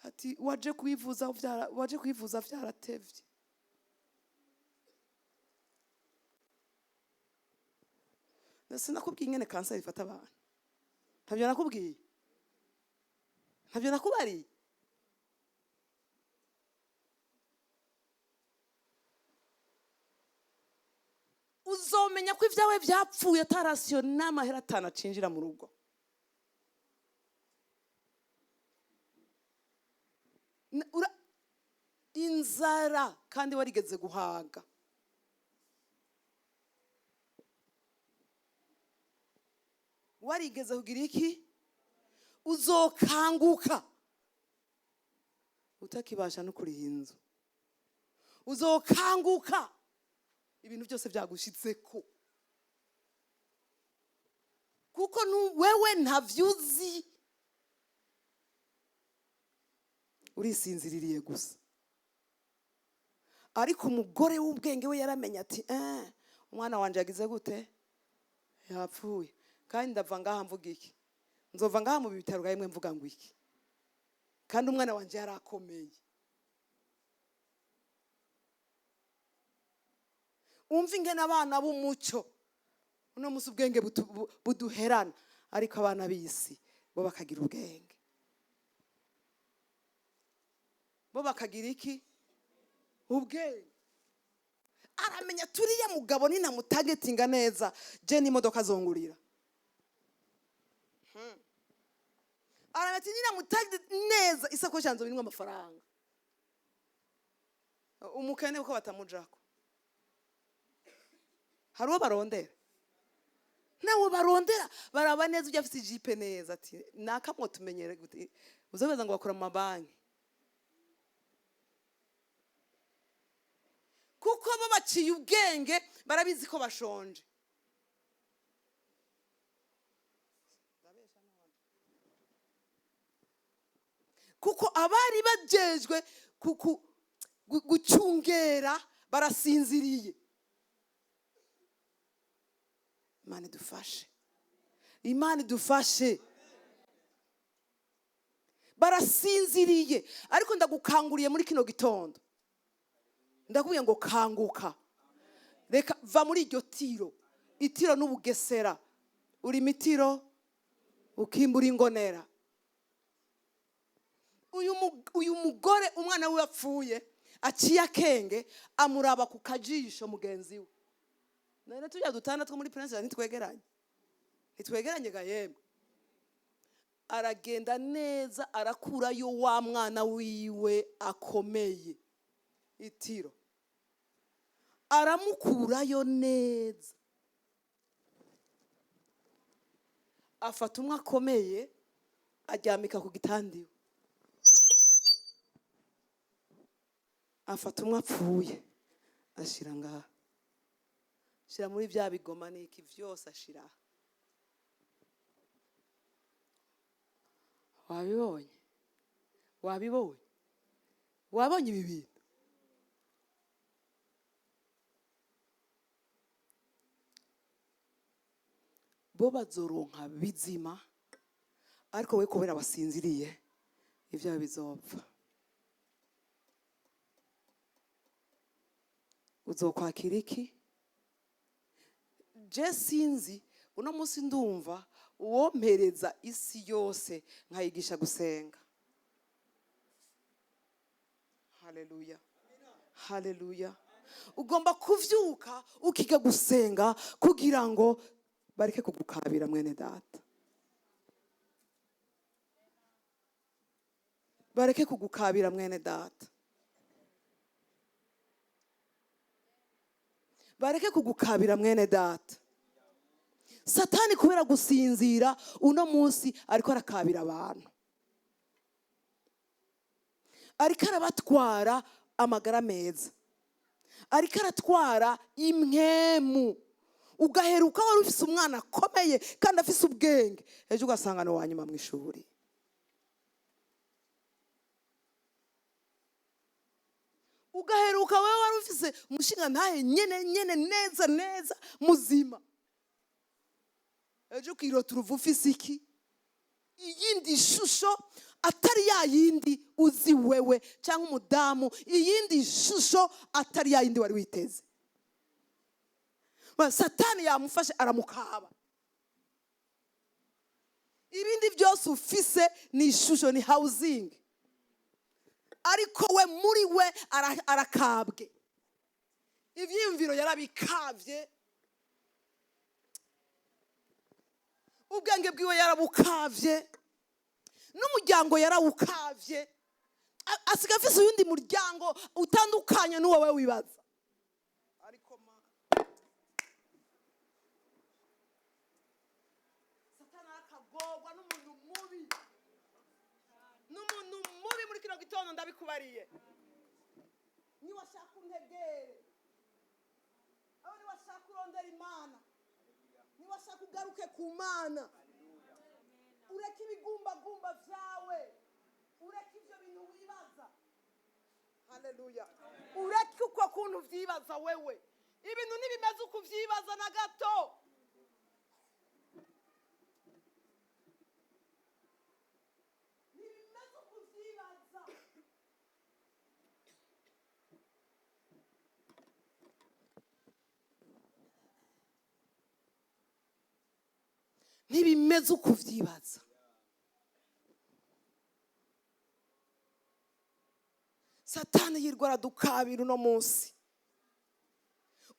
Ati waje kwivuza vyaratevye. Sinakubwiye ingene kanseri ifata abantu. Ntabyo nakubwiye. Ntabyo nakubariye. Uzomenya ko ibyawe byapfuye atarasiyo n'amahera atanacinjira mu rugo. Inzara kandi warigeze guhaga. Warigeze kugira iki? Uzokanguka utakibasha no kuriha inzu. Uzokanguka ibintu byose byagushitseko, kuko wewe ntavyuzi, urisinziririye gusa. Ariko umugore w'ubwenge we yaramenya ati umwana wanje yagize gute? Yapfuye. Kandi ndava ngaha mvuga iki? Nzova ngaha mu bitaro gahe mwe mvuga ngo iki? Kandi umwana wanje yarakomeye. Umva ingene abana b'umuco uno musi ubwenge buduherana, ariko abana b'isi bo bakagira ubwenge. Bo bakagira iki? Ubwenge. Aramenya turiya mugabo nina mutagetinga neza je n'imodoka zongurira. Aramenya nina mutagetinga neza isakoshi yanzo birimo amafaranga. Umukene uko batamujako. Hari uwo barondera. Nawe barondera baraba neza ujya afite jipe neza ati nakamwo tumenyere gute. Uzabeza ngo bakora mu mabanki. Kuko bo baciye ubwenge barabizi ko bashonje. Kuko abari bajejwe gucungera barasinziriye. Imana idufashe. Imana idufashe. Barasinziriye. Ariko ndagukanguriye muri kino gitondo. Ndakubwiye ngo kanguka. Reka va muri iryo tiro. Itiro n'ubugesera. Uri mitiro ukimbura ingonera. Uyu mugore umwana we yapfuye aciye akenge amuraba ku kajisho mugenzi we. None tujya dutandatu muri prince ntitwegeranye. Ntitwegeranye ga yemwe. Aragenda neza arakurayo wa mwana wiwe akomeye. Itiro. Aramukurayo neza. Afata umwe akomeye aryamika ku gitandiwe. Afata umwe apfuye ashira ngaha. Shira muri bya bigoma niki vyose ashira. Wabibonye? Wabibonye? Wabonye ibi bintu? Bo bazoronka bizima, ariko we kubera basinziriye ivyo bizopfa. Uzokwakira iki? Je sinzi uno munsi ndumva uwo mpereza isi yose nkayigisha gusenga. Haleluya. Haleluya. Ugomba kuvyuka ukiga gusenga kugira ngo bareke kugukabira mwene data. bareke kugukabira mwene data, bareke kugukabira mwene data. Satani kubera gusinzira uno munsi ariko arakabira abantu, ariko arabatwara amagara meza, ariko aratwara impwemu. Ugaheruka wari ufise umwana akomeye kandi afise ubwenge, ejo ugasanga ni uwanyuma mu ishuri. Ugaheruka wewe wari ufise umushinga ntahe nyene neza muzima, ejo ukirota uruva ufise iki? Iyindi shusho atari ya yindi uzi wewe cyangwa umudamu, iyindi shusho atari ya yindi wari witeze. Satani yamufashe aramukaba. Ibindi byose ufise ni ishusho, ni housing, ariko we muri we arakabwe. Ivyiyumviro yarabikavye, ubwenge bwiwe yarabukavye, n'umuryango yarawukavye. Asiga afise uyundi muryango utandukanye n'uwowe wibaza. Ariko Satani akagorwa n'umuntu mubi muri kino gitondo ndabikubariye. Niwashaka untegere, aho niwashaka urondere Imana, niwashaka ugaruke ku Mana, ureke ibigumbagumba vyawe, ureke ivyo bintu wibaza. Haleluya. Ureke uko kuntu vyibaza wewe, ibintu ntibimeze uko vyibaza na gato. Ntibimeze uko vyibaza. Ntibimeze uko vyibaza. Satani yirwa aradukabira uno munsi.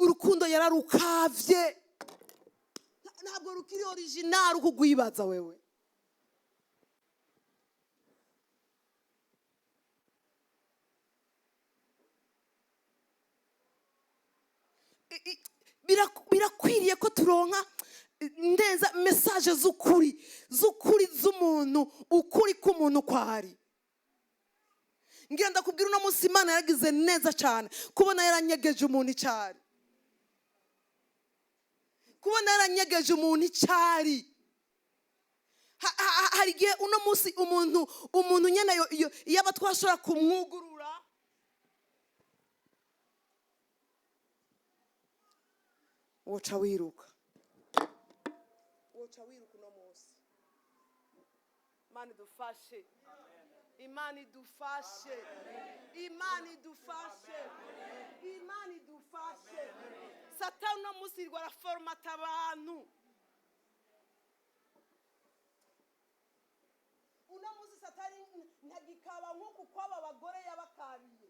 Urukundo yararukavye, ntabwo rukiri original uko gwibaza wewe. Birakwiriye ko turonka neza message z'ukuri z'umuntu, ukuri k'umuntu kwari. Ngenda kubwira uno munsi Imana yaragize neza cyane kubona yaranyegeje umuntu icyari, kubona yaranyegeje umuntu icyari. Hari igihe uno munsi umuntu nyene yaba twashobora kumwugurura, woca wiruka uno munsi. Imana idufashe, Imana idufashe, Imana idufashe, Imana idufashe. Satani uno munsi yirwa araforomata abantu. Uno munsi Satani ntagikaba nk'uko kwaba abagore yabakabiye.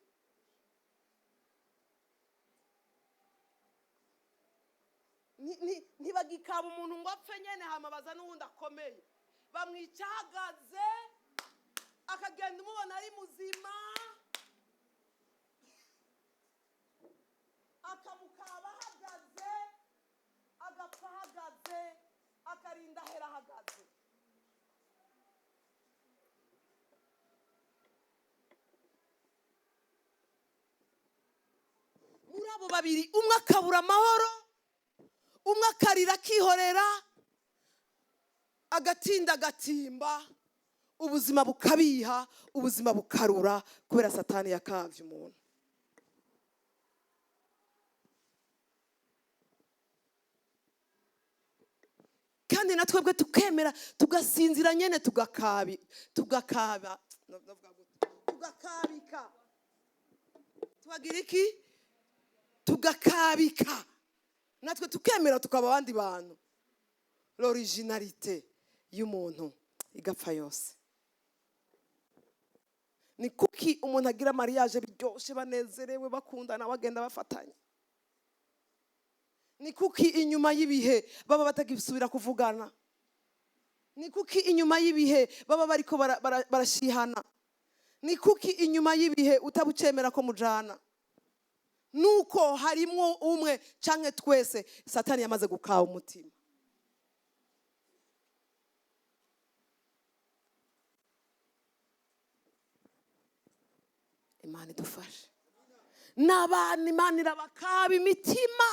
Ntibagikaba umuntu ngo apfe nyene hama baza n'uwundi akomeye, bamwica ahagaze, akagenda umubona ari muzima, akamukaba ahagaze, agapfa ahagaze, akarinda ahera ahagaze. Muri abo babiri umwe akabura amahoro, umwe akarira akihorera, agatinda agatimba, ubuzima bukabiha, ubuzima bukarura kubera Satani yakavye umuntu. Kandi natwebwe tukemera tugasinzira nyene tugakabika. Tubagira iki? Tugakabika. Natwe tukemera tukaba abandi bantu. L'originalité y'umuntu igapfa yose. Ni kuki umuntu agira mariage biryoshe, banezerewe, bakundana, bagenda bafatanya? Ni kuki inyuma y'ibihe baba batagisubira kuvugana? Ni kuki inyuma y'ibihe baba bariko barashihana? ni kuki inyuma y'ibihe utabucemera ko mujana? Nuko harimwo umwe canke twese Satani yamaze gukawa umutima. Imana idufashe. N'abana Imana irabakaba imitima.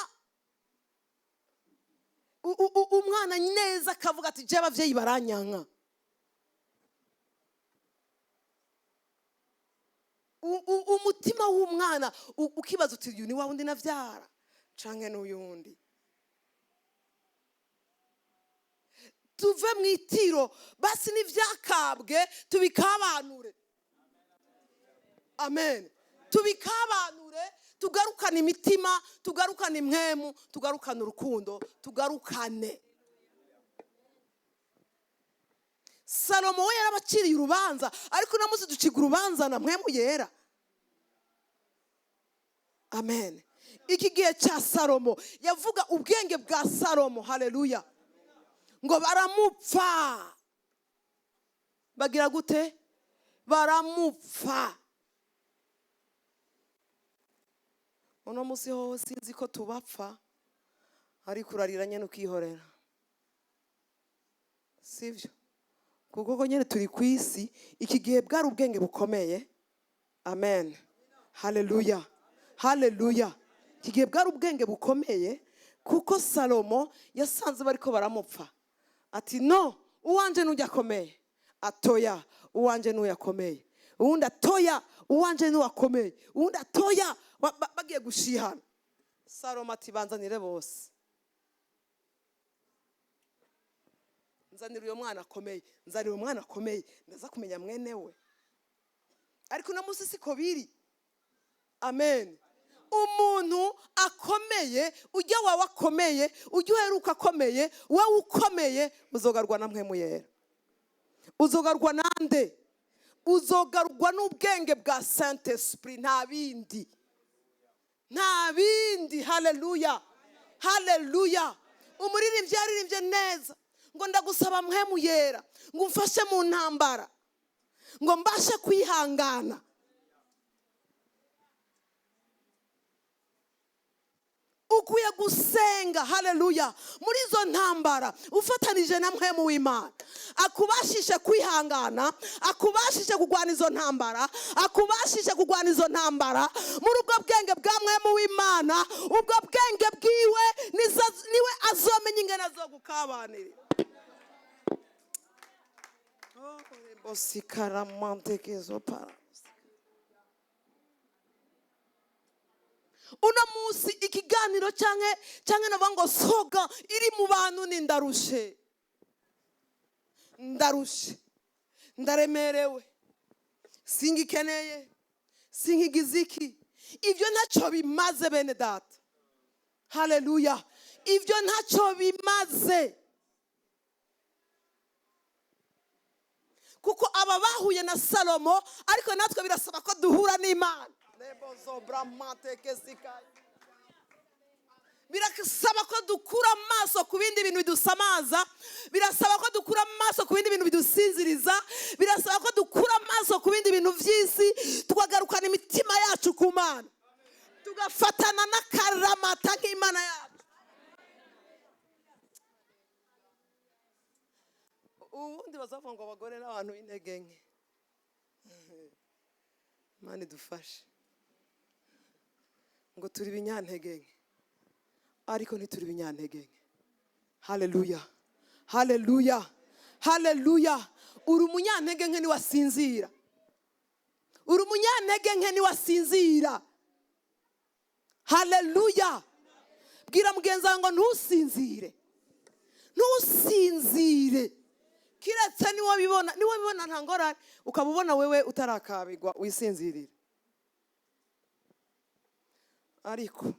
Umwana neza akavuga ati je abavyeyi baranyanka. Umutima w'umwana ukibaza uti uyu ni wa wundi navyara canke n'uyundi. Tuve mw'itiro basi n'ivyakabwe tubikabanure. Amen. Tubikabanure, tugarukane imitima, tugarukane Mpwemu, tugarukane urukundo, tugarukane. Salomo we yarabaciriye urubanza, ariko uno munsi duciga urubanza na Mpwemu Yera. Amen. Iki gihe cya Salomo yavuga ubwenge bwa Salomo. Haleluya. Ngo baramupfa. Bagira gute? Baramupfa. Uno munsi ho sinzi ko tubapfa, ariko urarira nyene ukihorera. Sivyo? Kuko nyene turi kwisi, iki gihe bwari ubwenge bukomeye. Amen. Haleluya. Haleluya. Iki gihe bwari ubwenge bukomeye, kuko Salomo yasanze bariko baramupfa. Ati no, uwanje n'ujya akomeye. Atoya, uwanje n'uya akomeye. Uwundi atoya, uwanje n'uwakomeye. Uwundi atoya, bagiye gushihana. Salomo ati banzanire bose. Nzanira uyo mwana akomeye, nzanira umwana akomeye, ndaza kumenya mwene we. Ariko uno munsi siko biri. Amen. Umuntu akomeye, ujya wawe akomeye, ujya uheruka akomeye, wowe ukomeye, uzogarwa na Mpwemu Yera. Uzogarwa nande? Uzogarwa n'ubwenge bwa Saint Esprit, nta bindi. Nta bindi. Haleluya. Haleluya. Umuririmbyi yaririmbye neza ngo ndagusaba Mpwemu Yera ngo umfashe mu ntambara, ngo mbashe kwihangana. Ukwiye gusenga. Haleluya. Muri izo ntambara ufatanije na Mpwemu w'Imana, akubashishe kwihangana, akubashishe kugwana izo ntambara, akubashishe kugwana izo ntambara muri ubwo bwenge bwa Mpwemu w'Imana. Ubwo bwenge bwiwe niwe azomenya ingene azogukabanira. Uno munsi ikiganiro canke navuga ngo soga iri mu bantu ni ndarushe. Ndarushe. Ndaremerewe. Singikeneye. Singigiziki. Ivyo ntacyo bimaze bene data. Haleluya. Ivyo ntacyo bimaze. Kuko aba bahuye na Salomo, ariko natwe birasaba ko duhura n'Imana. Birasaba ko dukura amaso ku bindi bintu bidusamaza. Birasaba ko dukura amaso ku bindi bintu bidusinziriza. Birasaba ko dukura amaso ku bindi bintu vy'isi, tukagarukana imitima yacu ku Mana, tugafatana n'akaramata nk'Imana yacu. Ubundi bazavuga ngo abagore n'abantu b'intege nke. Imana idufashe. Ngo turi binyantege nke, ariko ntituri binyantege nke. Haleluya. Haleluya. Haleluya. Uri umunyantege nke niwasinzira. Uri umunyantege nke niwasinzira. Haleluya. Bwira mugenzi wawe ngo ntusinzire. Ntusinzire. Kiretse niwe bibona nta ngorane, ukabubona wewe utarakabigwa wisinzirira. Ariko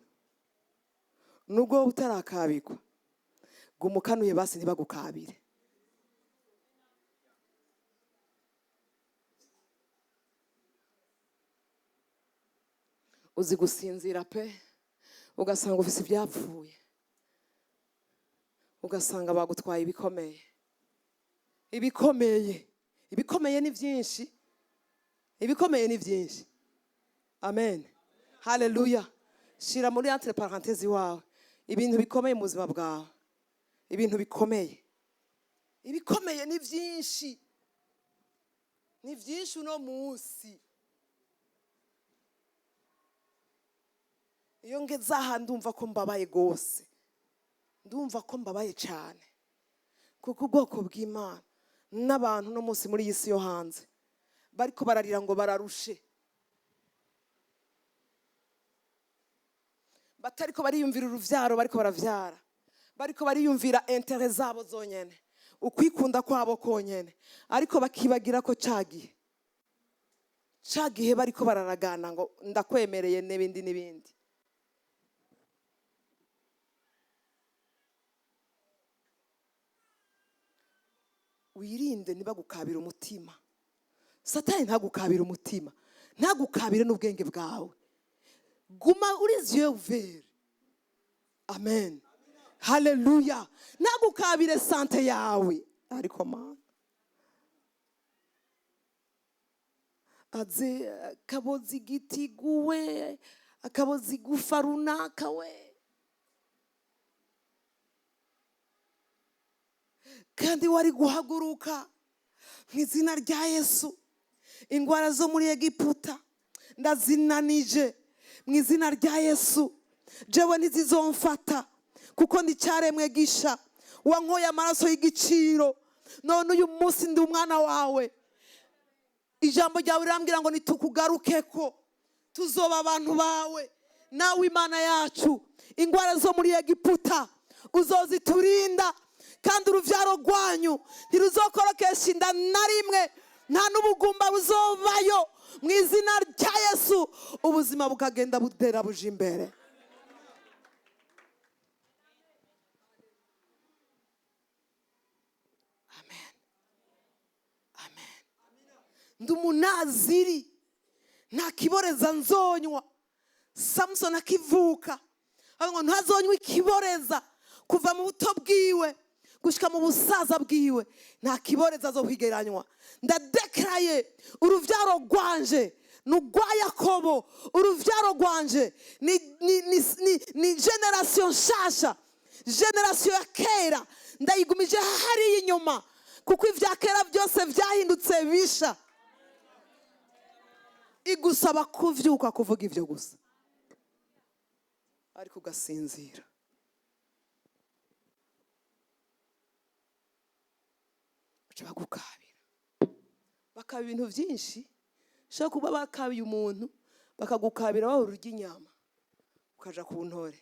nubwo utarakabigwa, gumukanuye basi ntibagukabire. Uzi gusinzira pe, ugasanga ufise ibyapfuye, ugasanga bagutwaye ibikomeye. Ibikomeye ni byinshi. ibikomeye ni byinshi. Amen. Haleluya. Shira muri entre parenthèses wawe ibintu bikomeye mu buzima bwawe. Ibintu bikomeye. Ibikomeye ni byinshi. Ni byinshi uno munsi. Iyo ngeze aha ndumva ko mbabaye gose. Ndumva ko mbabaye cyane. Kuko ubwoko bw'Imana n'abantu no munsi muri iyi si yo hanze bariko bararira ngo bararushe. Batariko bariyumvira uruvyaro bariko baravyara. Bariko bariyumvira intérêt zabo zonyene. Ukwikunda kwabo konyene. Ariko bakibagira ko cagihe bariko bararagana ngo ndakwemereye n'ibindi n'ibindi. Wirinde ntibagukabira umutima. Satani ntagukabira umutima. Ntagukabire n'ubwenge bwawe. Guma uri yeux ouverts. Amen. Haleluya. Ntagukabire sante yawe. Ariko man. Aze akabozi gitiguwe, akabozi gufa runaka we. Kandi wari guhaguruka mu izina rya Yesu. Ingwara zo muri Egiputa ndazinanije mu izina rya Yesu. Jewe ntizizomfata kuko ndi cyaremwe gisha. Wankoye amaraso y'igiciro. None uyu munsi ndi umwana wawe. Ijambo ryawe rirambwira ngo nitukugarukeko tuzoba abantu bawe. Nawe Imana yacu. Ingwara zo muri Egiputa uzoziturinda. Kandi uruvyaro rwanyu ntiruzokorokesha inda na rimwe. Nta n'ubugumba buzobayo mu izina rya Yesu. Ubuzima bukagenda butera buje imbere. Amen. Amen. Ndi umunaziri. Nta kiboreza nzonywa. Samson akivuka ngo ntazonywa ikiboreza kuva mu buto bwiwe gushika mu busaza bwiwe. Nta kiboreza zo kwigeranywa. Ndadekaraye uruvyaro rwanje n'ugwa Yakobo. Uruvyaro rwanje ni generation nshasha. Generation ya kera ndayigumije hari inyuma kuko ivya kera byose vyahindutse bisha. Igusaba kuvyuka kuvuga ivyo gusa. Ariko ugasinzira. Bagukabira. Bakaba ibintu byinshi. Shaka kuba bakabiye umuntu bakagukabira waho urya inyama. Ukaja ku ntore.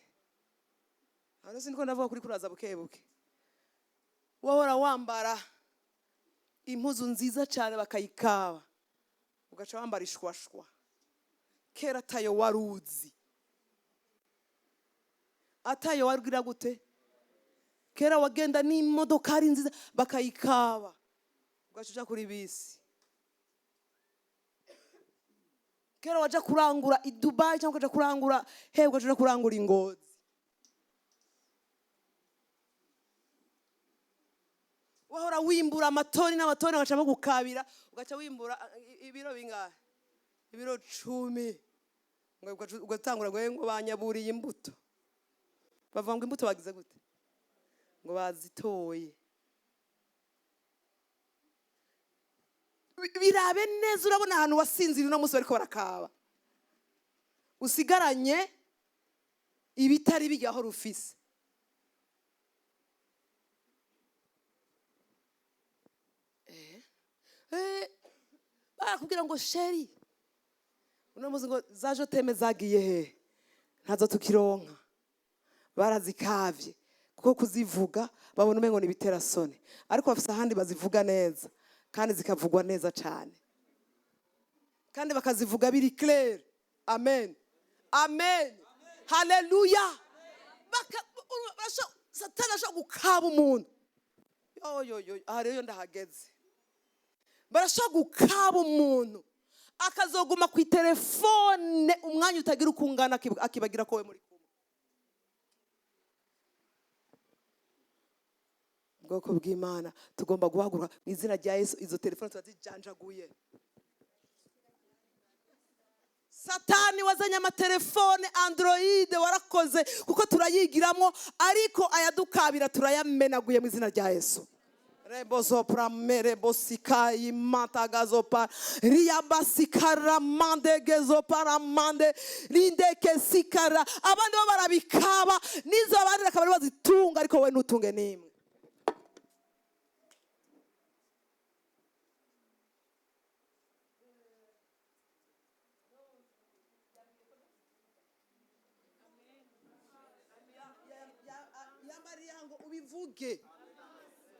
Hano siniko ndavuga kuri kuraza bukebuke. Wahora wambara impuzu nziza cyane bakayikaba. Ugaca wambara ishwashwa. Kera tayo waruzi. Atayo wargira gute? Kera wagenda n'imodoka ari nziza bakayikaba. Ugacuja kuri bisi. Kera waja kurangura i Dubai cyangwa ukaja kurangura ugacuja kurangura Ingozi. Wahora wimbura amatoni n'amatoni ugaca bagukabira. Ugaca wimbura ibiro bingahe? Ibiro 10. Ugatangura ngo banyaburiye imbuto. Bavanga imbuto bagize gute? Ngo bazitoye. Birabe neza urabona ahantu wasinzira no munsi bariko barakaba. Usigaranye ibitari bijyaho rufise. Barakubwira ngo sheri. Uno munsi ngo zajo teme zagiye he? Ntazo tukironka. Barazikavye kuko kuzivuga babona umengo ni bitera soni. Ariko bafise ahandi bazivuga neza. Kandi zikavugwa neza cyane. Kandi bakazivuga biri clair. Amen. Amen. Haleluya. Satani ashaka gukaba umuntu. Yo ndahageze. Barashaka gukaba umuntu. Akazoguma ku telefone umwanya utagira ukungana akibagira ko we muri kumwe. Ubwoko bw'Imana tugomba guhaguruka mu izina rya Yesu. Izo telefone tuzazijanjaguye. Satani wazanye amatelefone Android warakoze kuko turayigiramo, ariko ayadukabira turayamenaguye mu izina rya Yesu. Rebozopra merebosika imantagazopa riabasikara mandegezopa mande rindeke sikara. Abandi bo barabikaba nizo abandi bakaba bazitunga, ariko we nutunge nimwe.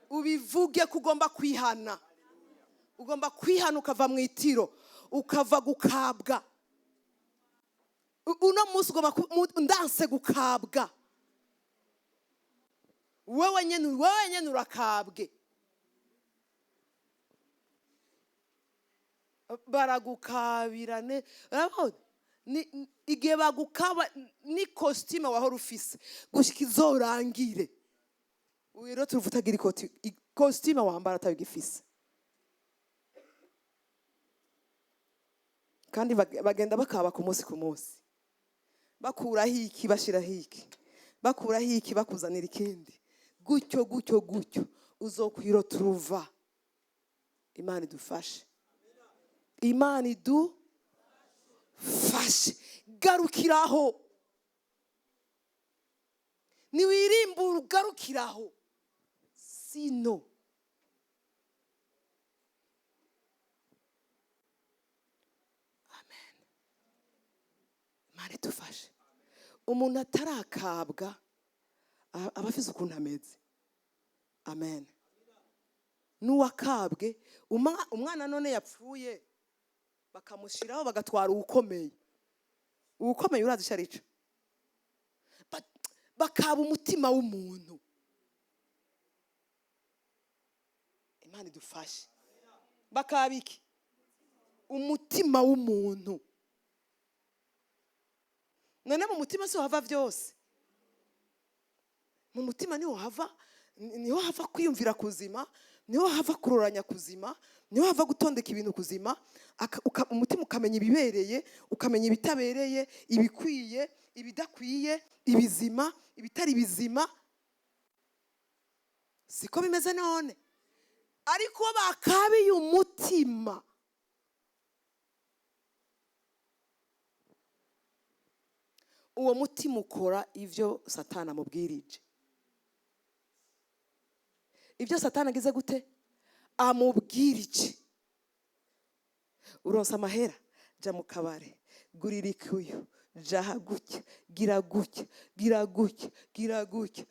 Ubivuge kugomba kwihana. Ugomba kwihana ukava mw'itiro, ukava gukabwa. Uno munsi ugomba ndanse gukabwa. Wewe nyene urakabwe. Baragukabirane. Igihe bagukaba ni costume wahora ufise gushika izorangire. Rero turuvutagira costume wambara atabigifise. Kandi bagenda bakaba ku munsi ku munsi. Bakuraho iki bashiraho iki. Bakuraho iki bakuzanira ikindi. Gutyo gutyo gutyo uzokwiro turuva. Imana idufashe. Imana idufashe. Garukiraho. Niwirimbura ugarukiraho. Sino. Amen. Imana idufashe. Umuntu atarakabwa aba afise ukuntu ameze. Amen. N'uwakabwe umwana none yapfuye bakamushiraho bagatwara uwukomeye. Uwukomeye urazi icyo arico. Bakaba umutima w'umuntu. Imana idufashe. Bakaba iki? Umutima w'umuntu. None mu mutima si hava byose. Mu mutima niho hava kwiyumvira kuzima, niho hava kuroranya kuzima, niho hava gutondeka ibintu kuzima. Umutima ukamenya ibibereye, ukamenya ibitabereye, ibikwiye, ibidakwiye, ibizima, ibitari bizima. Siko bimeze none. Ariko bakabiye umutima. Uwo mutima ukora ivyo Satani amubwirije. Ivyo Satani agize gute? Amubwirije. Uronsa amahera, ja mu kabare, gurira ikuyu, jaha gutya, gira gutya, gira gutya, gira gutya.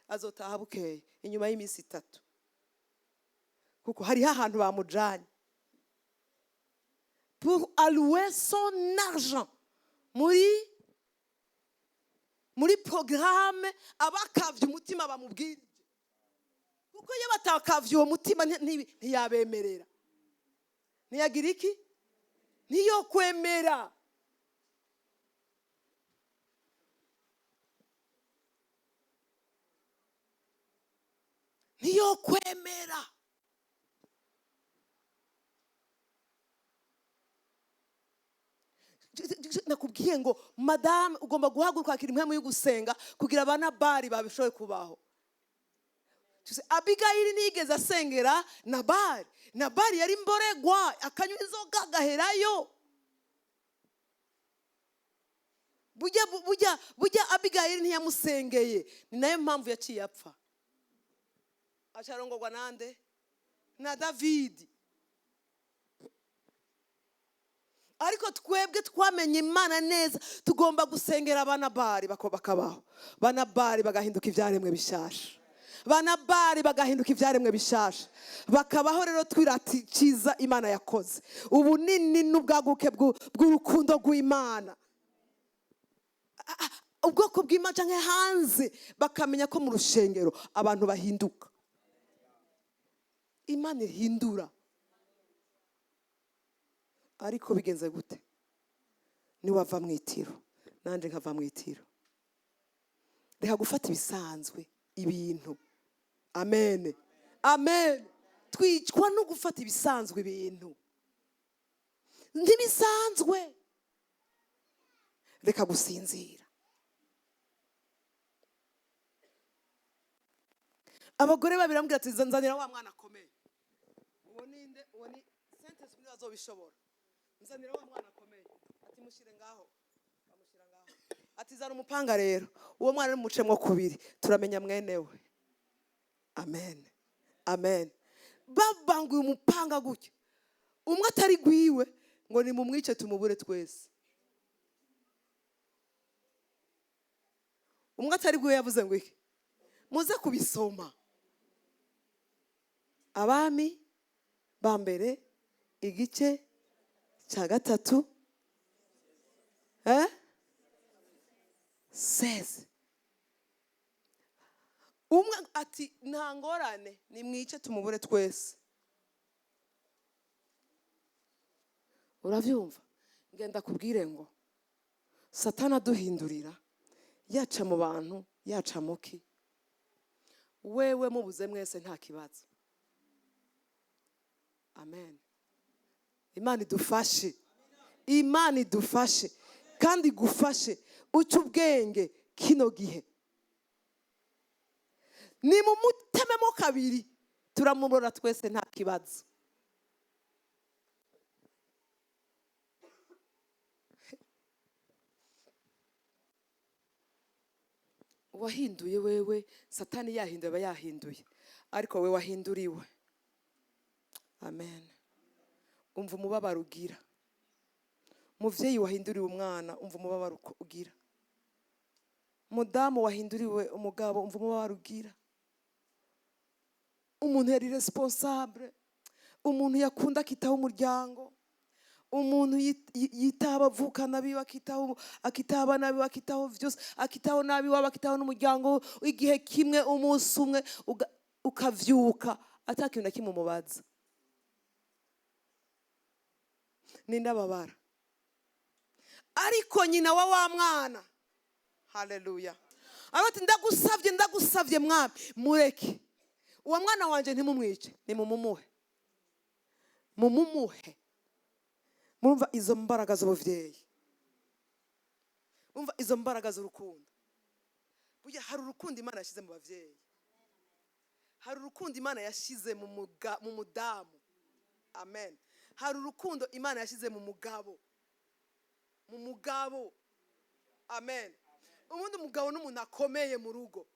Azotaha bukeye inyuma y'iminsi 3. Kuko hariho ahantu bamujanye. Pour allouer son argent. Muri programme abakavye umutima bamubwirije. Kuko iyo batakavye uwo mutima ntiyabemerera. Ntiyagira iki? Niyo kwemera. Niyo kwemera. Nakubwiye ngo madame ugomba guhaguruka akira Mpwemu y'ugusenga kugira abana bari babishoye kubaho. Abigayili nigeze asengera Nabali. Nabali yari mboregwa akanywa inzoga agaherayo. Burya Abigayili ntiyamusengeye. Ni nayo mpamvu yaciye apfa. Acharongorwa nande? Na Davidi. Ariko twebwe twamenye Imana neza tugomba gusengera abana bari bakabaho. Bana bari bagahinduka ivyaremwe bishasha. Bana bari bagahinduka ivyaremwe bishasha. Bakabaho rero twiratikiza Imana yakoze. Ubunini n'ubwaguke bw'urukundo rw'Imana. Ubwoko bw'Imana canke hanze bakamenya ko mu rushengero abantu bahinduka. Imana ihindura. Ariko bigenze gute? Ni wava mw'itiro, nanje nkava mw'itiro. Reha gufata ibisanzwe ibintu. Amen. Amen. Twicwa no gufata ibisanzwe ibintu. ntibisanzwe. Reka gusinzira. Abagore babiri bambwira ati nzanira wa mwana akomeye. Uwo ninde? Uwo ni sentence muri bazobishobora. Nzanira wa mwana akomeye. Ati mushire ngaho. Bamushira ngaho. Ati zana umupanga rero. Uwo mwana ari mucemwo kubiri. Turamenya mwenewe. Amen. Amen. Babanguye umupanga gutya. Umwe atari gwiwe ngo ni mumwice tumubure twese. Umwe atari gwiwe yavuze ngo iki? Muze kubisoma. Abami ba mbere igice cya 3 16. Umwe ati nta ngorane ni mwice tumubure twese. Uravyumva? Ngenda kubwire ngo Satana duhindurira yaca mu bantu yaca muki. Wewe mubuze mwese nta kibazo. Amen. Imana idufashe. Imana idufashe kandi gufashe uca ubwenge kino gihe. Ni mu mutememo kabiri turamurora twese nta kibazo. Wahinduye wewe, Satani yahinduye aba yahinduye, ariko we wahinduriwe. Amen. Umva umubabaro ugira. Muvyeyi wahinduriwe umwana, umva umubabaro ugira. Mudamu wahinduriwe umugabo, umva umubabaro ugira. Umuntu yari responsable, umuntu yakunda akitaho umuryango, umuntu yitaba avukana biwe akitaho abana biwe akitaho vyose, akitaho nabi waba akitaho n'umuryango. Igihe kimwe umunsi umwe ukavyuka atakintu na kimwe umubaza. Ni ndababara. Ariko nyina wa mwana, haleluya, abati ndagusavye mwami mureke uwo mwana wanje ntimumwice, nimumumuhe. Mumumuhe. Murumva izo mbaraga z'ubuvyeyi. Murumva izo mbaraga z'urukundo. Burya hari urukundo Imana yashize mu bavyeyi. Hari urukundo Imana yashize mu mudamu. Amen. Hari urukundo Imana yashize mu mugabo. Mu mugabo. Amen. Ubundi umugabo n'umuntu akomeye mu rugo.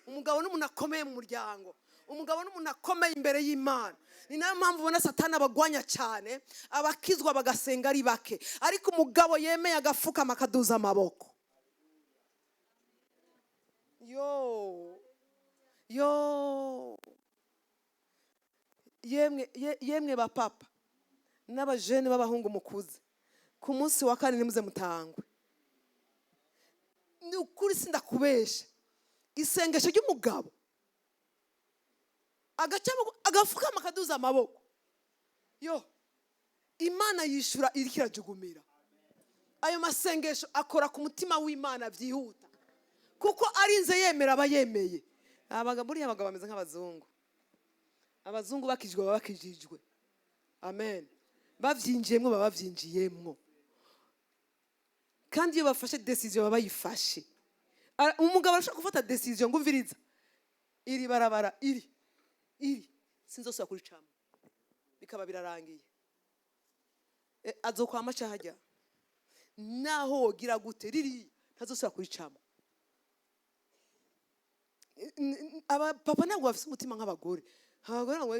Umugabo n'umuntu akomeye mu muryango. Umugabo n'umuntu akomeye imbere y'Imana. Ni nayo mpamvu ubona Satana abagwanya cyane, abakizwa bagasenga ari bake. Ariko umugabo yemeye agafukama akaduza amaboko. Yemwe ba papa n'abajene b'abahungu mukuze, ku munsi wa kane nimuze mutangwe. Ni ukuri sindakubesha. Isengesho ry'umugabo agafukama akaduza amaboko, Imana yishura iriko irajugumira. Ayo masengesho akora ku mutima w'Imana byihuta, kuko arinze yemera abayemeye. Buriya abagabo bameze nk'abazungu. Abazungu bakijwe baba bakijijwe. Amen. Bavyinjiyemwo baba bavyinjiyemwo, kandi iyo bafashe decision baba bayifashe. Umugabo arashaka gufata decision ngo umviriza iri barabara iri sinzosubira kuricamo, bikaba birarangiye. Azokwama cyahajya naho wogira gute riri ntazosubira kuricamo. Aba papa ntabwo bafite umutima nk'abagore. Abagore ngo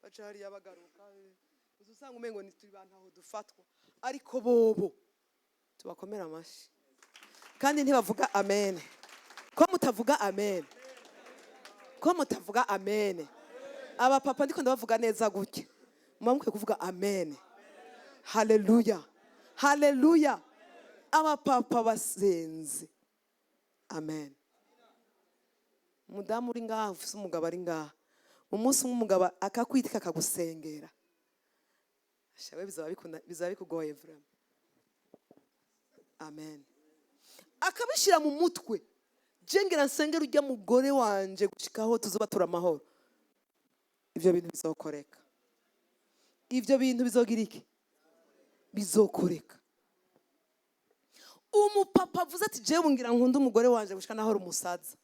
bacari yabagaruka, uzusanga umengo ni turi bantaho dufatwa, ariko bobo tubakomera amashi kandi ntibavuga amen. Ko mutavuga amen? Ko mutavuga amen? Aba papa ndiko ndabavuga neza gutya, mwamuke kuvuga amen. Haleluya, haleluya. Aba papa basenze. Amen. Mudamu uri ngaha, ufise umugabo ari ngaha, umunsi umwe umugabo akakwitika akagusengera, shawe bizaba bikugoye vraiment. Amen. Akabishira mu mutwe, jengera nsengera urya mugore wanje gushikaho tuzoba turamahoro. Ivyo bintu bizokoreka. Ivyo bintu bizogira iki? bizokoreka. Umupapa avuze ati jewe ngira nkunda umugore wanje gushika naho ari umusaza.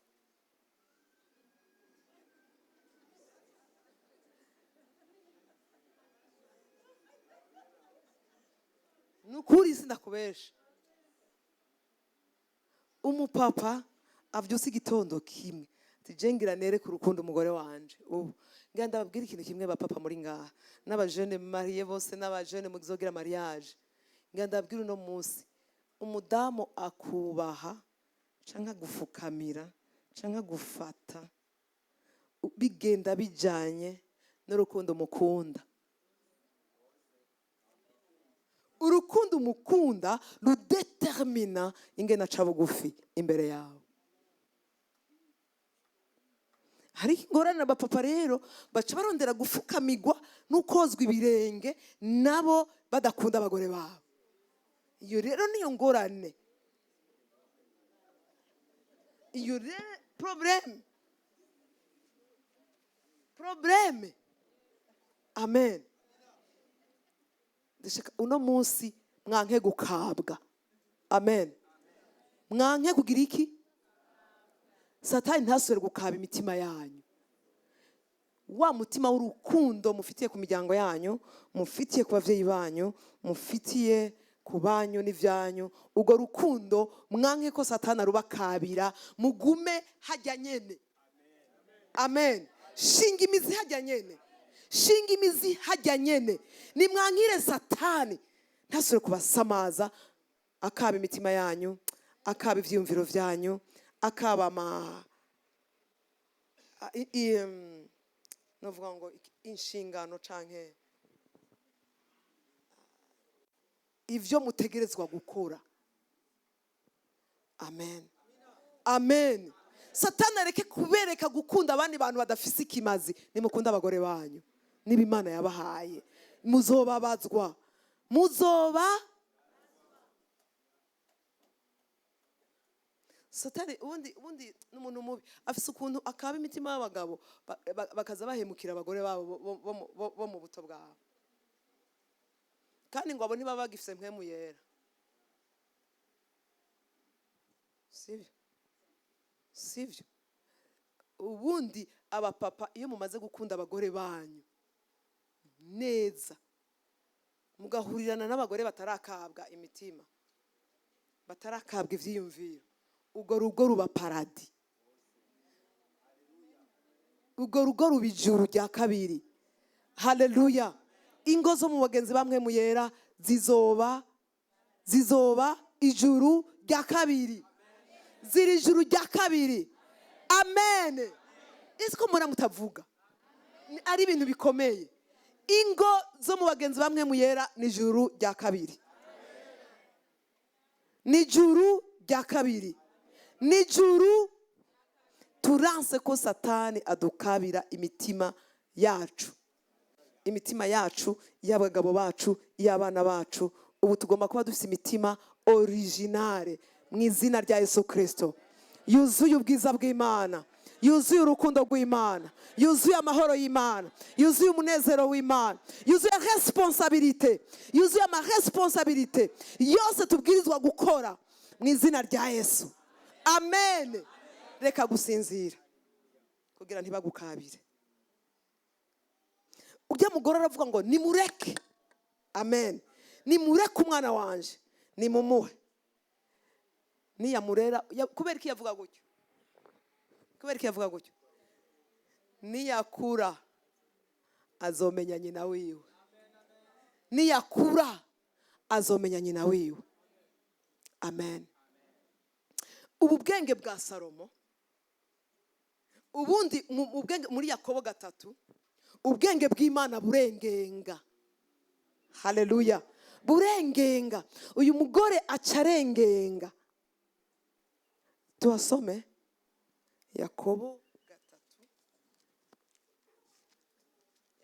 Nukuri sindakubesha. Umupapa avyusa igitondo kimwe ati je ngira nereka urukundo umugore wanje. Ubu ngira ndababwira ikintu kimwe bapapa muri ngaha n'abajene mariye bose n'abajene mugizogira mariage. Ngira ndababwira uno munsi umudamu akubaha canka gufukamira canka gufata bigenda bijanye n'urukundo mukunda. Urukundo mukunda rudetermina ingene aca bugufi imbere yawe. Hari ingorane abapapa rero baca barondera gufukamigwa n'ukozwa ibirenge nabo badakunda abagore babo. Iyo rero niyo ngorane. Iyo rero probleme. Amen. Uno munsi mwanke gukabwa. Amen. Mwanke kugira iki? Satani ntasubire gukaba imitima yanyu. Wa mutima w'urukundo mufitiye ku miryango yanyu, mufitiye ku bavyeyi banyu, mufitiye ku banyu n'ivyanyu, ubwo rukundo mwanke ko Satani arubakabira, mugume hajya nyene. Amen. Shinga imizi hajya nyene. Shinga imizi hajya nyene. Nimwankire Satani ntasubire kubasamaza, akaba imitima yanyu, akaba ivyumviro vyanyu, akaba novuga ngo inshingano canke ivyo mutegerezwa gukora. Amen. Amen. Satani areke kubereka gukunda abandi bantu badafise ikimazi. Nimukunda abagore banyu niba Imana yabahaye, muzobabazwa. Satani ubundi n'umuntu mubi afise ukuntu akaba imitima y'abagabo bakaza bahemukira abagore babo bo mu buto bwabo. Kandi ngo abo ntibaba bagifise Mpwemu Yera. Sivyo. Ubundi abapapa iyo mumaze gukunda abagore banyu neza, mugahurirana n'abagore batarakabwa imitima, batarakabwa ivyiyumviro, ubwo rugo ruba paradi. Ubwo rugo ruba ijuru rya kabiri. Haleluya. Ingo zo mu bagenzi ba Mpwemu Yera zizoba ijuru rya kabiri. Ziri ijuru rya kabiri. Amen. Isiko mura mutavuga. Ari ibintu bikomeye. Ingo zo mu bagenzi ba Mpwemu Yera ni ijuru rya kabiri. Ni ijuru rya kabiri. Ni ijuru. Turanse ko Satani adukabira imitima yacu. Imitima yacu, y'abagabo bacu, y'abana bacu. Ubu tugomba kuba dufite imitima originale mu izina rya Yesu Kristo. Yuzuye ubwiza bw'Imana, yuzuye urukundo rw'Imana, yuzuye amahoro y'Imana, yuzuye umunezero w'Imana, yuzuye responsabilité, yuzuye responsabilité yose tubwirizwa gukora mu izina rya Yesu. Amen. Reka gusinzira kugira ntibagukabire. Ujya mugore aravuga ngo nimureke. Amen. Nimureke umwana wanje, nimumuhe. Niyamurera kubera iki yavuga gutyo? Kubera iki yavuga gutyo? Niyakura azomenya nyina wiwe. Niyakura azomenya nyina wiwe. Amen. Ubu bwenge bwa Salomo, ubundi ubwenge muri Yakobo 3, ubwenge bw'Imana burengenga. Haleluya. Burengenga. Uyu mugore acarengenga. Tuwasome Yakobo 3.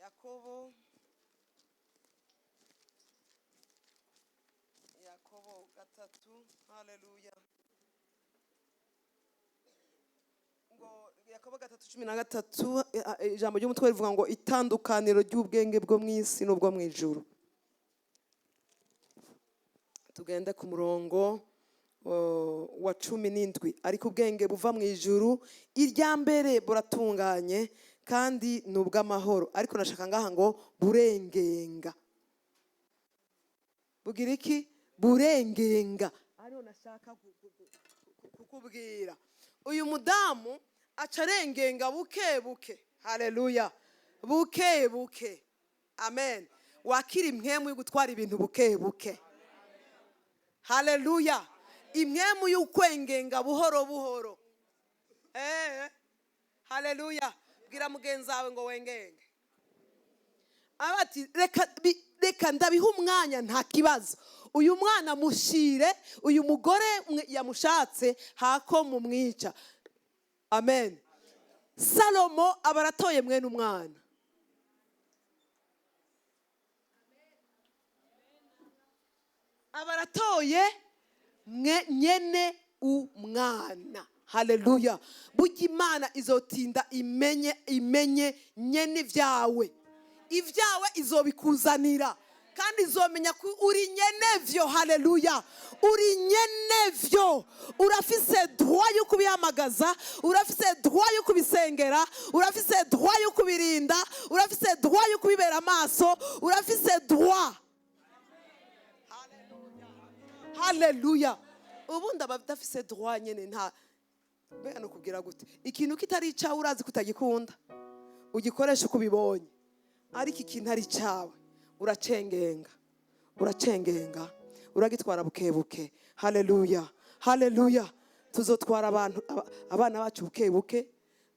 Yakobo 3. Haleluya. Yakobo 3:13 ijambo ry'umutwe rivuga ngo itandukaniro ry'ubwenge bwo mu isi n'ubwo mu ijuru. tugende ku murongo wa 17. Ariko ubwenge buva mu ijuru irya mbere buratunganye kandi nubw'amahoro, ariko nashaka ngaha ngo burengenga. Bugira iki? Burengenga. Ariho nashaka kukubwira. Uyu mudamu acarengenga buke buke. Haleluya. Buke buke. Amen. Wakira impwemu yo gutwara ibintu buke buke. Haleluya. Impwemu y'ukwengenga buhoro buhoro. Haleluya. Bwira mugenzi wawe ngo wengenge. Abati reka ndabiha umwanya nta kibazo. Uyu mwana mushire, uyu mugore yamushatse hako mumwica. Amen. Salomo abaratoye mwene umwana. Abaratoye nyene umwana. Haleluya. Burya Imana izotinda imenye nyene vyawe. Ivyawe izobikuzanira. Kandi izomenya ko uri nyenevyo. Haleluya. Uri nyenevyo. Urafise droit yo kubihamagaza, urafise droit yo kubisengera, urafise droit yo kubirinda, urafise droit yo kubibera amaso, urafise droit. Haleluya. Ubundi abadafise droit nyene nta bega no kugira gute. Ikintu kitari cyawe urazi kutagikunda, ugikoresha uko ubibonye. Ariko ikintu ari cyawe uracengenga, uragitwara buke buke. Haleluya. Haleluya. Tuzotwara abana bacu buke buke,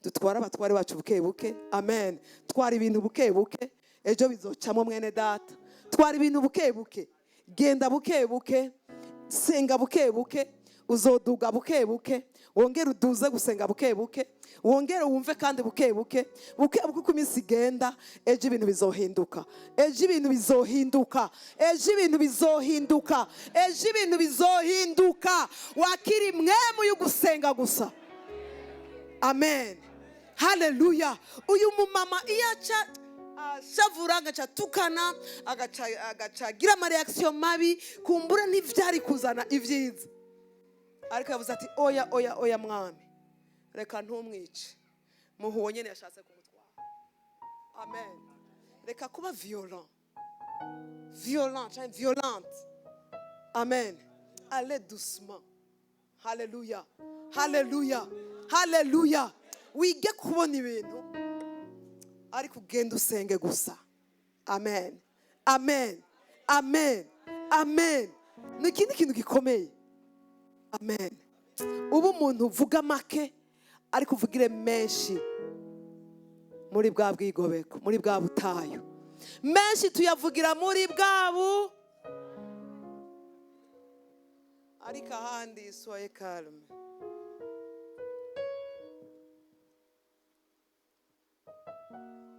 dutwara abatware bacu buke buke. Amen. Twara ibintu buke buke, ejo bizocamo mwene data. Twara ibintu buke buke, genda buke buke, senga buke buke, uzoduga buke buke, wongere uduze gusenga buke buke, wongere wumve kandi buke buke uko iminsi igenda. Ejo ibintu bizohinduka, ejo ibintu bizohinduka, ejo ibintu bizohinduka, ejo ibintu bizohinduka. Wakira impwemu y'ugusenga gusa. Amen. Haleluya. Uyu mumama iyaca shavura agaca tukana, agaca gira amareaction mabi, kumbura ntivyari kuzana ivyiza. Ariko yavuze ati oya mwami, reka ntumwice. Muhuwo nyene yashatse kumutwara. Amen. Reka kuba violent cyangwa violente. Amen. Allez doucement. Haleluya. Haleluya. Haleluya. Wige kubona ibintu ariko ugenda usenge gusa. Amen. Amen. Amen. Amen. N'ikindi kintu gikomeye. Amen. Ubu umuntu uvuga make ariko uvugire menshi muri bwa bwigobeko, muri bwa butayu. Menshi tuyavugira muri bwabu, ariko ahandi soye calme.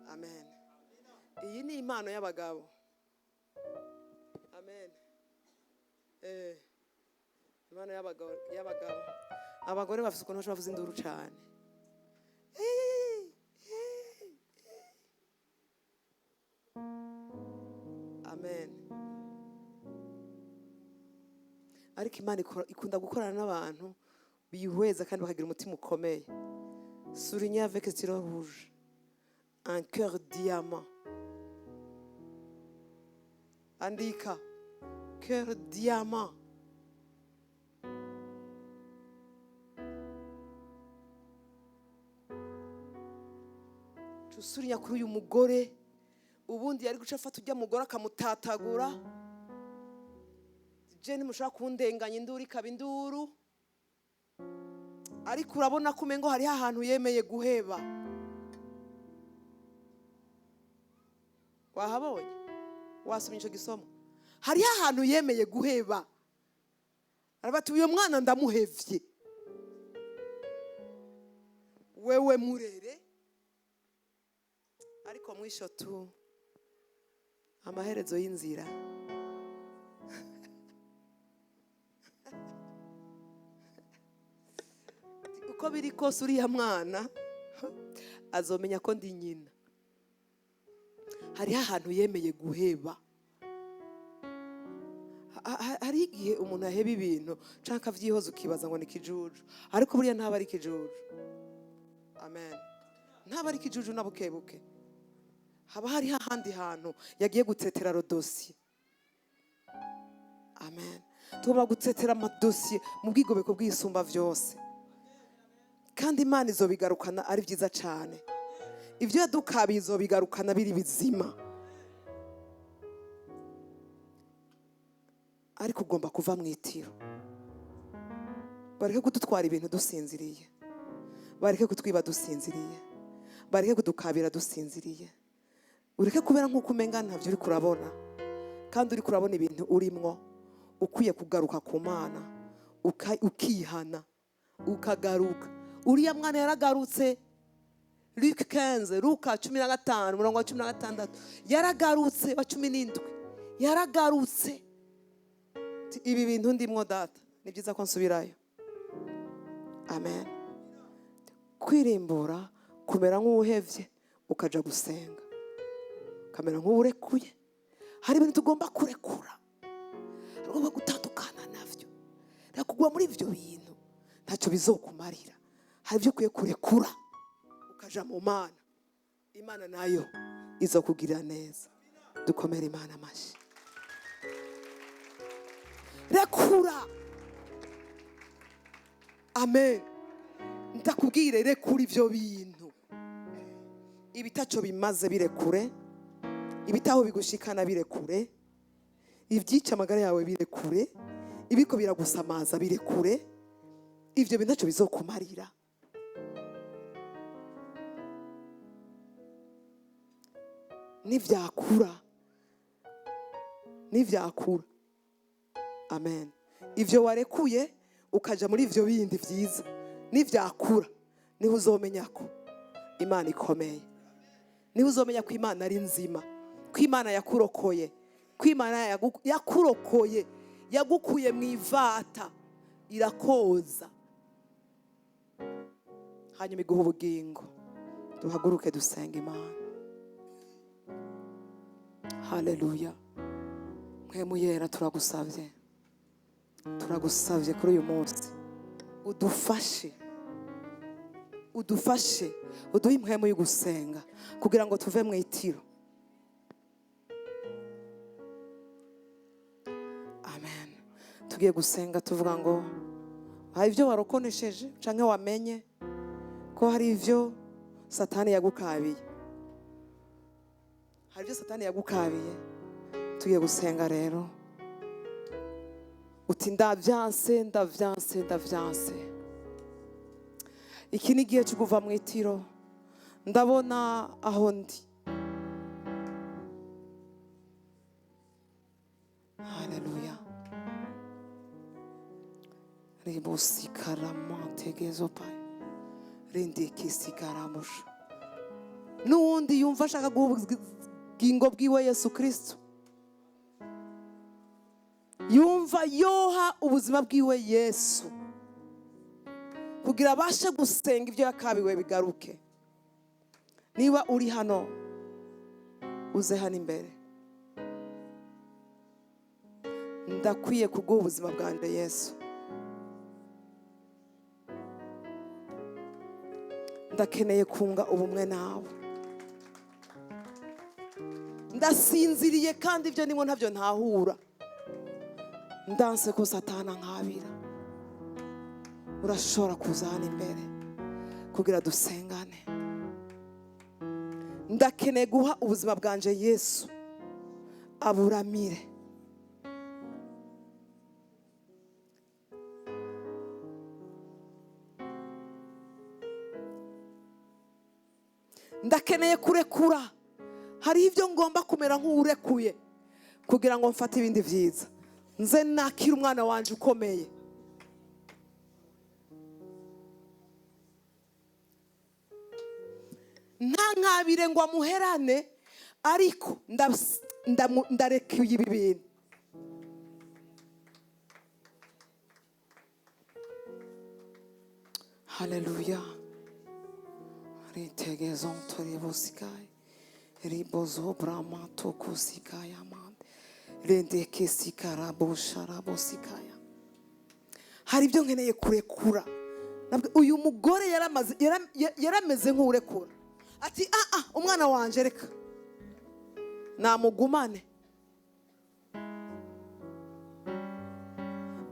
Amen. Iyi ni impano y'abagabo. Amen. Imana y'abagabo. Abagore bafite ukuntu bashobora kuvuza induru cyane. Amen. Ariko Imana ikunda gukorana n'abantu bihweza kandi bakagira umutima ukomeye. Souligner avec un stylo rouge, un cœur diamant. Andika, cœur diamant. Usurinya kuri uyu mugore, ubundi yari guca afata ujya mugore akamutatagura. Je ntimushobora kundenganya, induru ikaba induru. Ariko urabona ko umengo hari ahantu yemeye guheba. Wahabonye? Wasomye icyo gisomo? Hari ahantu yemeye guheba. Arabati uyu mwana ndamuhevye. Wewe murere. Ariko mwisho tu amaherezo y'inzira. Uko biri kose uriya mwana azomenya ko ndi nyina. Hari ahantu yemeye guheba. hari igihe umuntu aheba ibintu canka avyihoza ukibaza ngo ni kijuju, ariko buriya ntaba ari kijuju. Amen. Ntaba ari kijuju na bukebuke, haba hari hahandi hantu yagiye gutsetera rodosiye. Amen. Tugomba gutsetera amadosiye mu bwigobeko bw'isumba vyose, kandi Imana izobigarukana ari vyiza cane. Ivyo yadukabiye izobigarukana biri bizima. Ariko ugomba kuva mw'itiro. Bareke kudutwara ibintu dusinziriye, bareke kutwiba dusinziriye, bareke kudukabira dusinziriye. Ureke kubera nk'uko umenga ntavyo uri kurabona, kandi uri kurabona ibintu urimwo. Ukwiye kugaruka ku Mana, ukihana, ukagaruka. Uriya mwana yaragarutse. Luke 15, Luka 15, murongo wa 16. Yaragarutse wa 17. Yaragarutse. Ibi bintu ndimwo data, ni byiza ko nsubirayo. Amen. Kwirimbura kumera nk'uwuhevye ukaja gusenga, kamera nk'urekuye. Hari ibintu tugomba kurekura, tugomba gutandukana navyo. Reka kugwa muri ivyo bintu ntacyo bizokumarira. Hari ibyo ukwiye kurekura ukaja mu Mana. Imana nayo izokugirira neza. Dukomere Imana amashi. Rekura. Amen. Ndakubwire, rekura ivyo bintu. Ibitacho bimaze birekure, ibitaho bigushikana birekure, ivyica amagara yawe birekure, ibiko biragusamaza birekure. Ivyo bintu ntacyo bizokumarira. Nivyakura. Amen. Ivyo warekuye ukaja muri ivyo bindi vyiza, nivyakura niho uzomenya ko Imana ikomeye. Niho uzomenya ko Imana ari nzima, ko Imana yakurokoye, ko Imana yakurokoye, yagukuye mu ivata, irakoza, hanyuma iguha ubugingo. Duhaguruke dusenga Imana. Haleluya. Mpwemu Yera, turagusavye kuri uyu munsi, udufashe uduhe impwemu y'ugusenga kugira ngo tuve mw'itiro. Amen. Tugiye gusenga tuvuga ngo hari ivyo warokonesheje canke wamenye ko hari ivyo Satani yagukabiye. Hari ivyo Satani yagukabiye. Tugiye gusenga rero. Uti ndavyanse. Iki ni igihe cyo kuva mw'itiro. Ndabona aho ndi. Haleluya. Ribusikaramantegezo pai. Rindikisikaramosha. Nundi yumva ashaka gubugingo bwiwe Yesu Kristo. Yumva yoha ubuzima bwiwe Yesu, kugira abashe gusenga ibyo yakabiwe bigaruke. Niba uri hano, uze hano imbere. Ndakwiye kuguha ubuzima bwanje Yesu. Ndakeneye kunga ubumwe nawe. Ndasinziriye kandi ibyo nimwe ntabyo ntahura. Ndanse ko Satana nkabira. Urashobora kuza hano imbere kugira dusengane. Ndakeneye guha ubuzima bwanje Yesu aburamire. Ndakeneye kurekura. Hari ibyo ngomba kumera nk'urekuye kugira ngo mfate ibindi vyiza. Nze nakira umwana wanje ukomeye. Ntankabire ngo amuherane, ariko ndarekeye ibi bintu. Haleluya. Ritegezon toribusikai. Ribozo brama tokusikai amande. rendeke sikarabo sharabo sikaya. Hari ibyo nkeneye kurekura. Uyu mugore yarameze nk'urekura. Ati umwana wanje reka namugumane,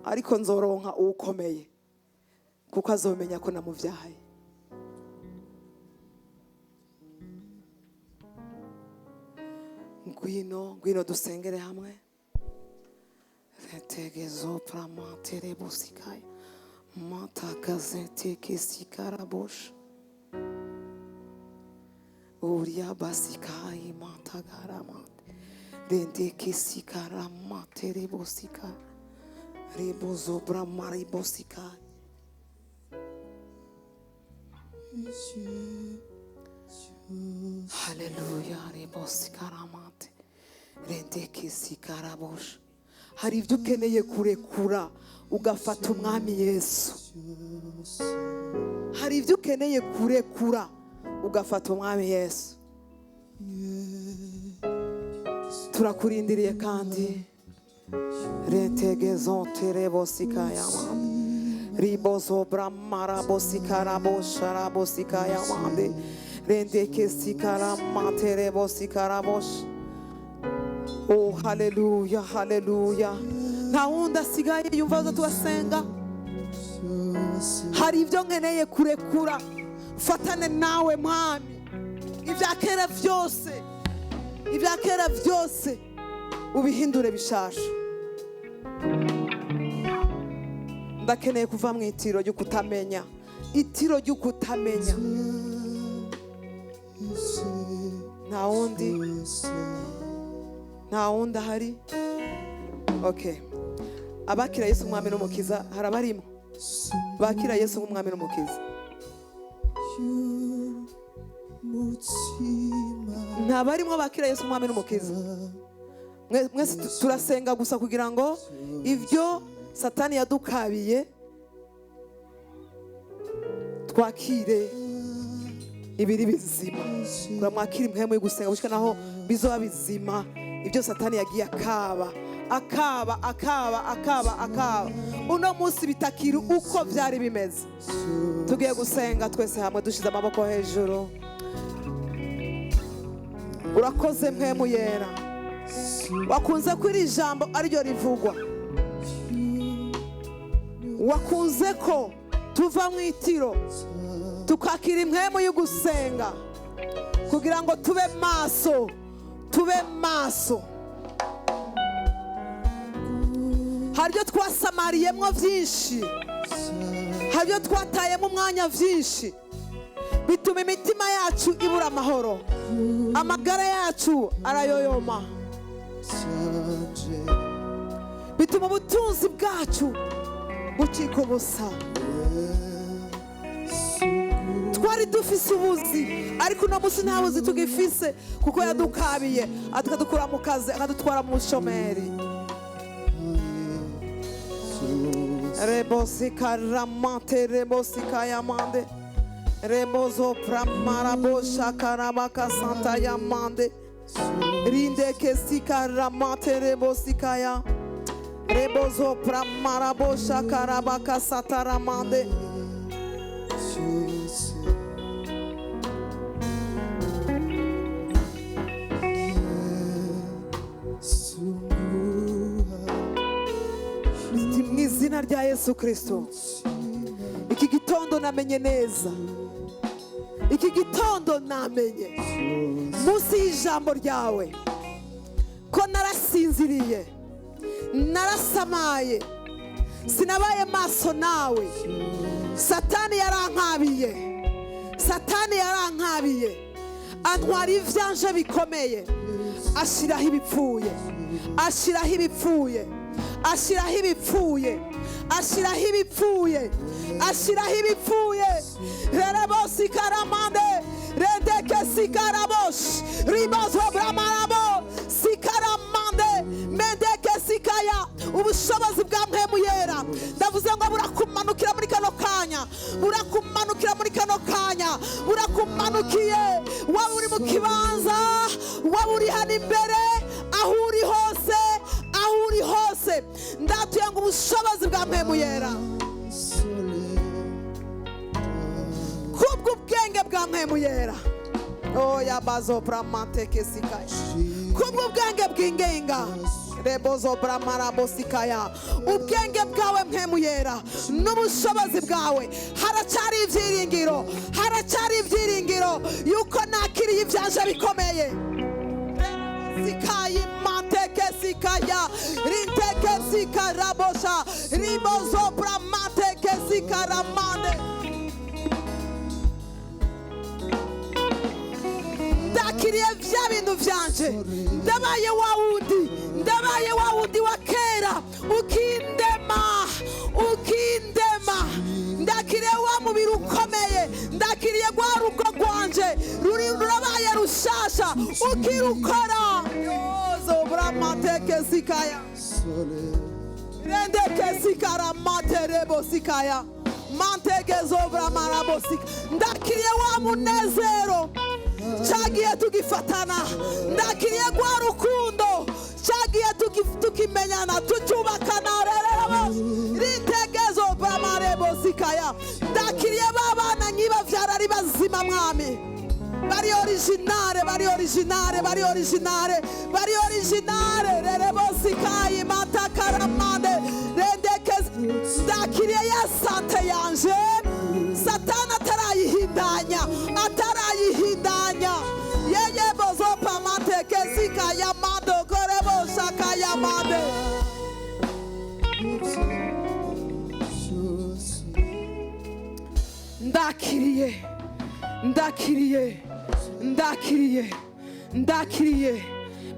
ariko nzoronka ukomeye kuko azomenya ko namuvyaye. Ngwino dusengere hamwe. Retegezo pramatere busikaya mata gazete kisikarabosh urya basikai mata garamat rende kisikaramat bosika rebozo bramari bosika. Hallelujah, rebosikaramate rende kisikarabosh. Hari ibyo ukeneye kurekura ugafata umwami Yesu. Hari ibyo ukeneye kurekura ugafata umwami Yesu. Turakurindiriye kandi retegezo terebosika ribozo bramara bosikara boshara bosika yamande rendeke sikara matere bosikara bosh. Oh, hallelujah, hallelujah. Nta wundi asigaye yumva zo tugasenga. Hari ibyo nkeneye kurekura. Fatane nawe mwami. Ibya kera byose ubihindure bishasha. Ndakeneye kuva mu itiro ryo kutamenya. Itiro ryo kutamenya. Nta wundi ahari. Okay. Abakira Yesu umwami n'umukiza harabarimo. Bakira Yesu umwami n'umukiza. Ntabarimo bakira Yesu umwami n'umukiza. Mwese turasenga gusa kugira ngo ivyo Satani yadukabiye twakire ibiri bizima. Uramwakira Mpwemu y'ugusenga gushika naho bizoba bizima. Ibyo Satani yagiye akaba. Uno munsi bitakiri uko byari bimeze. Tugiye gusenga twese hamwe dushize amaboko hejuru. Urakoze Mpwemu Yera. Wakunze ko iri jambo ariryo rivugwa. Wakunze ko tuva mu itiro tukakira Mpwemu y'ugusenga kugira ngo tube maso. Haryo twasamariyemo byinshi, haryo twatayemo umwanya byinshi, bituma imitima yacu ibura amahoro, amagara yacu arayoyoma, bituma ubutunzi bwacu bucika ubusa. Twari dufise ubuzi ariko uno munsi nta buzi tugifise kuko yadukabiye akadukura mu kazi akadutwara mu shomeri. Rebosika ramante rebosika yamande rebozo pramara bosha karabaka santa yamande rinde kesika ramante rebosika ya rebozo pramara bosha karabaka santa ramande. Izina rya Yesu Kristo. Iki gitondo namenye neza. Iki gitondo namenye munsi y'ijambo ryawe ko narasinziriye, narasamaye, sinabaye maso nawe. Satani yarankabiye antwara ivyanje bikomeye, ashiraho ibipfuye. Rerebosi karamande redeke sikarabosh ribozo bramarabo sikaramande mendeke sikaya. Ubushobozi bwa Mpwemu Yera ndavuze ngo burakumanukira muri kano kanya, burakumanukiye. Waba uri mu kibanza, waba uri hano imbere, aho uri hose, byose ndatuye ngo ubushobozi bwa Mpwemu Yera kubw'ubwenge bwa Mpwemu Yera oya bazo bramante kesikaya kubw'ubwenge bw'ingenga rebozo bramara bosikaya ubwenge bwawe Mpwemu Yera n'ubushobozi bwawe haracyari ibyiringiro yuko nakiriye ibyaje bikomeye sikayi manteke sikaya rinteke sikarabosha ribozo bramante kesikaramande ndakiriye vya bintu vyanje ndabaye wa wundi wa kera ukindema ndakiriye wa mubiri ukomeye ndakiriye rwa rugo rwanje rurabaye rushasha ukirukora zobra mateke sikaya rendeke sikara materebo sikaya manteke zobra marabosika ndakiriye wa munezero cyagiye tugifatana ndakiriye rwa rukundo cyagiye tukimenyana tucyubakana ritegezo bamarebo sikaya ndakiriye babana nyibavyara ari bazima mwami bari originale rerebo sikayi matakaramande rendekeze ndakiriye ya sante yanje satana atarayihindanya yeye bozo pamante kesika yamando korebo shaka yamande ndakiriye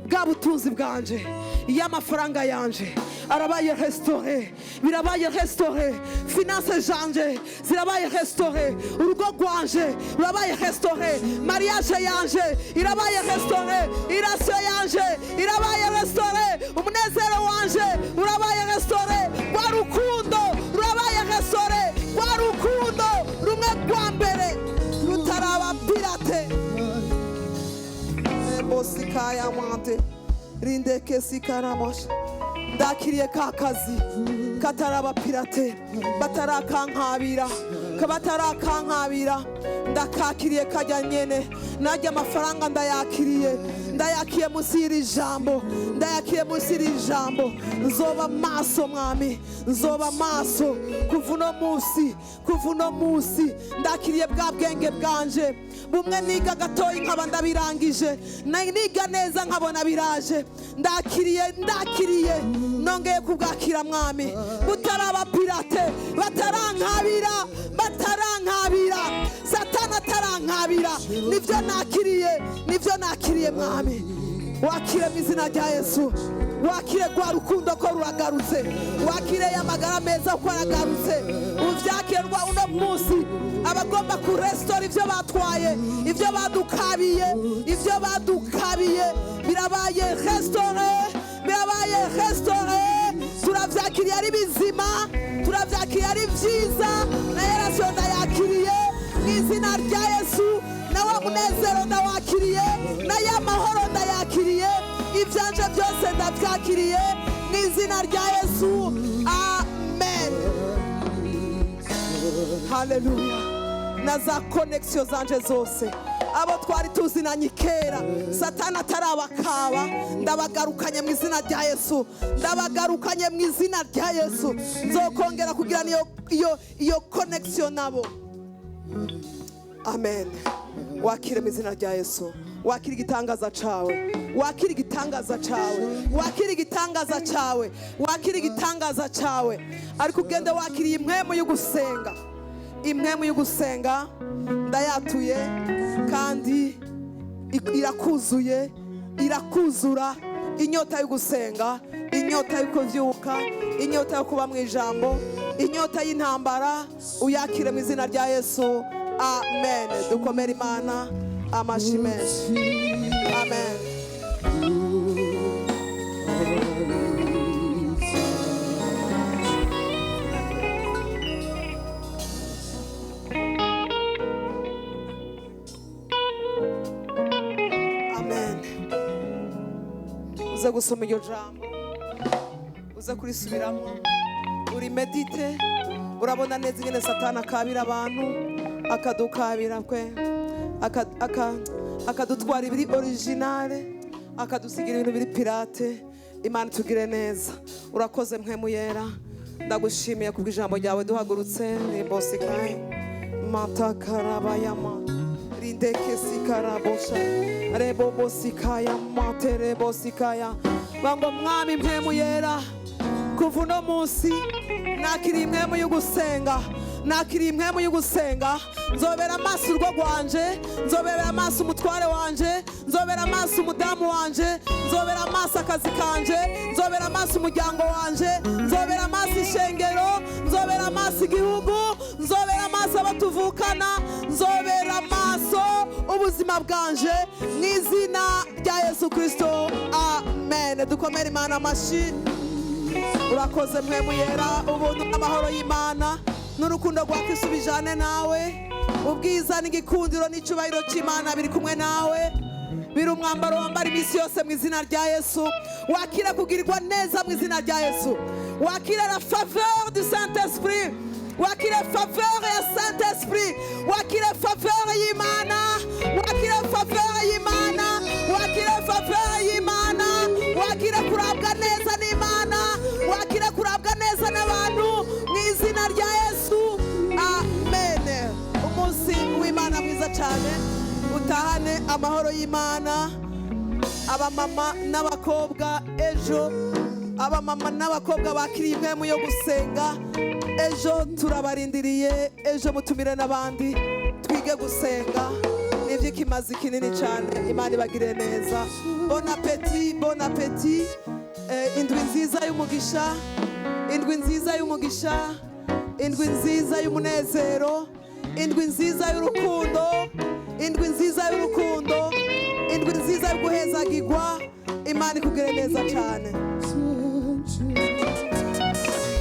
bwa butunzi bwanje y'amafaranga yanje arabaye restauré birabaye restauré finance zanje zirabaye restauré urugo rwanje rurabaye restauré mariage yanje irabaye restauré irasyo yanje irabaye restauré umunezero wanje urabaye restauré rwa rukundo rurabaye restauré rwa rukundo rumwe rwa mbere rutaraba pirate bosikaya mante rindeke sikaramasha ndakiriye ka kazi kataraba pirate batarakankabira ndakakiriye kajya nyene najya amafaranga ndayakiye munsi y'iri jambo nzoba maso mwami nzoba maso kuva uno munsi ndakiriye bwa bwenge bwanje bumwe niga gatoyi nkaba ndabirangije niga neza nkabona biraje ndakiriye nongeye kubwakira mwami butaraba pirate batarankabira satana atarankabira nivyo nakiriye mwami wakire mu izina rya Yesu wakire rwa rukundo ko ruragarutse wakire y'amagara meza ko aragarutse uvyakire rwa uno munsi abagomba kurestora ivyo batwaye ivyo badukabiye birabaye restauré turavyakiriye ari bizima turavyakiriye ari vyiza na yarasyo ndayakiriye mu izina rya Yesu na wa munezero ndawakiriye na ya mahoro ndayakiriye ivyanje byose ndavyakiriye mu izina rya Yesu amen haleluya na za connection zanje zose abo twari tuzinanye kera satana atarabakaba ndabagarukanye mu izina rya Yesu nzokongera kugira iyo connection nabo amen wakire mu izina rya Yesu wakire igitangaza cawe ariko ugende wakiriye impwemu y'ugusenga ndayatuye kandi irakuzura inyota y'ugusenga inyota yo kuvyuka inyota yo kuba mu ijambo inyota y'intambara uyakire mu izina rya Yesu amen dukomere Imana amashi menshi amen uze gusoma iryo jambo uze kurisubiramo uri medite urabona neza ingene satani akabira abantu akadukabira kwe akadutwara ibiri originale akadusigira ibintu biri pirate. Imana tugire neza. Urakoze Mpwemu Yera, ndagushimiye kubw'ijambo ryawe. Duhagurutse rimbosikaye matakarabayama rindeke sikarabosha rebobosikaya materebusikaya bango mwami Mpwemu Yera, kuva uno munsi nakiriye impwemu y'ugusenga, nakiriye impwemu y'ugusenga. Nzobera amaso urwo rwanje, nzobera amaso umutware wanje, nzobera amaso umudamu wanje, nzobera amaso akazi kanje, nzobera amaso umuryango wanje, nzobera amaso ishengero, nzobera amaso igihugu, nzobera amaso abatuvukana, nzobera amaso ubuzima bwanje mu izina rya Yesu Kristo, amen. Dukomere Imana amashyi. Urakoze Mpwemu Yera, ubuntu n'amahoro y'Imana n'urukundo rwa Kristo bijane nawe. Ubwiza n'igikundiro n'icyubahiro cy'Imana biri kumwe nawe, biri umwambaro wambara iminsi yose mu izina rya Yesu. Wakira kugirirwa neza mu izina rya Yesu. Wakira la faveur du Saint-Esprit, wakira faveur ya Saint-Esprit, wakira faveur y'Imana, wakira faveur y'Imana, wakira faveur y'Imana, wakira kurabwa neza n'Imana, wakira kurabwa neza n'abantu mu izina rya Yesu, amen. Umunsi w'Imana mwiza cyane, utahane amahoro y'Imana. Abamama n'abakobwa ejo, abamama n'abakobwa bakiriye impwemu yo gusenga, ejo turabarindiriye. Ejo mutumire n'abandi twige gusenga, nivyo ikimazi kinini cyane. Imana ibagire neza. Bon appétit, bon appétit. Indwi nziza y'umugisha, indwi nziza y'umugisha, indwi nziza y'umunezero, indwi nziza y'urukundo, indwi nziza y'urukundo, indwi nziza yo guhezagirwa. Imana ikugire neza cyane.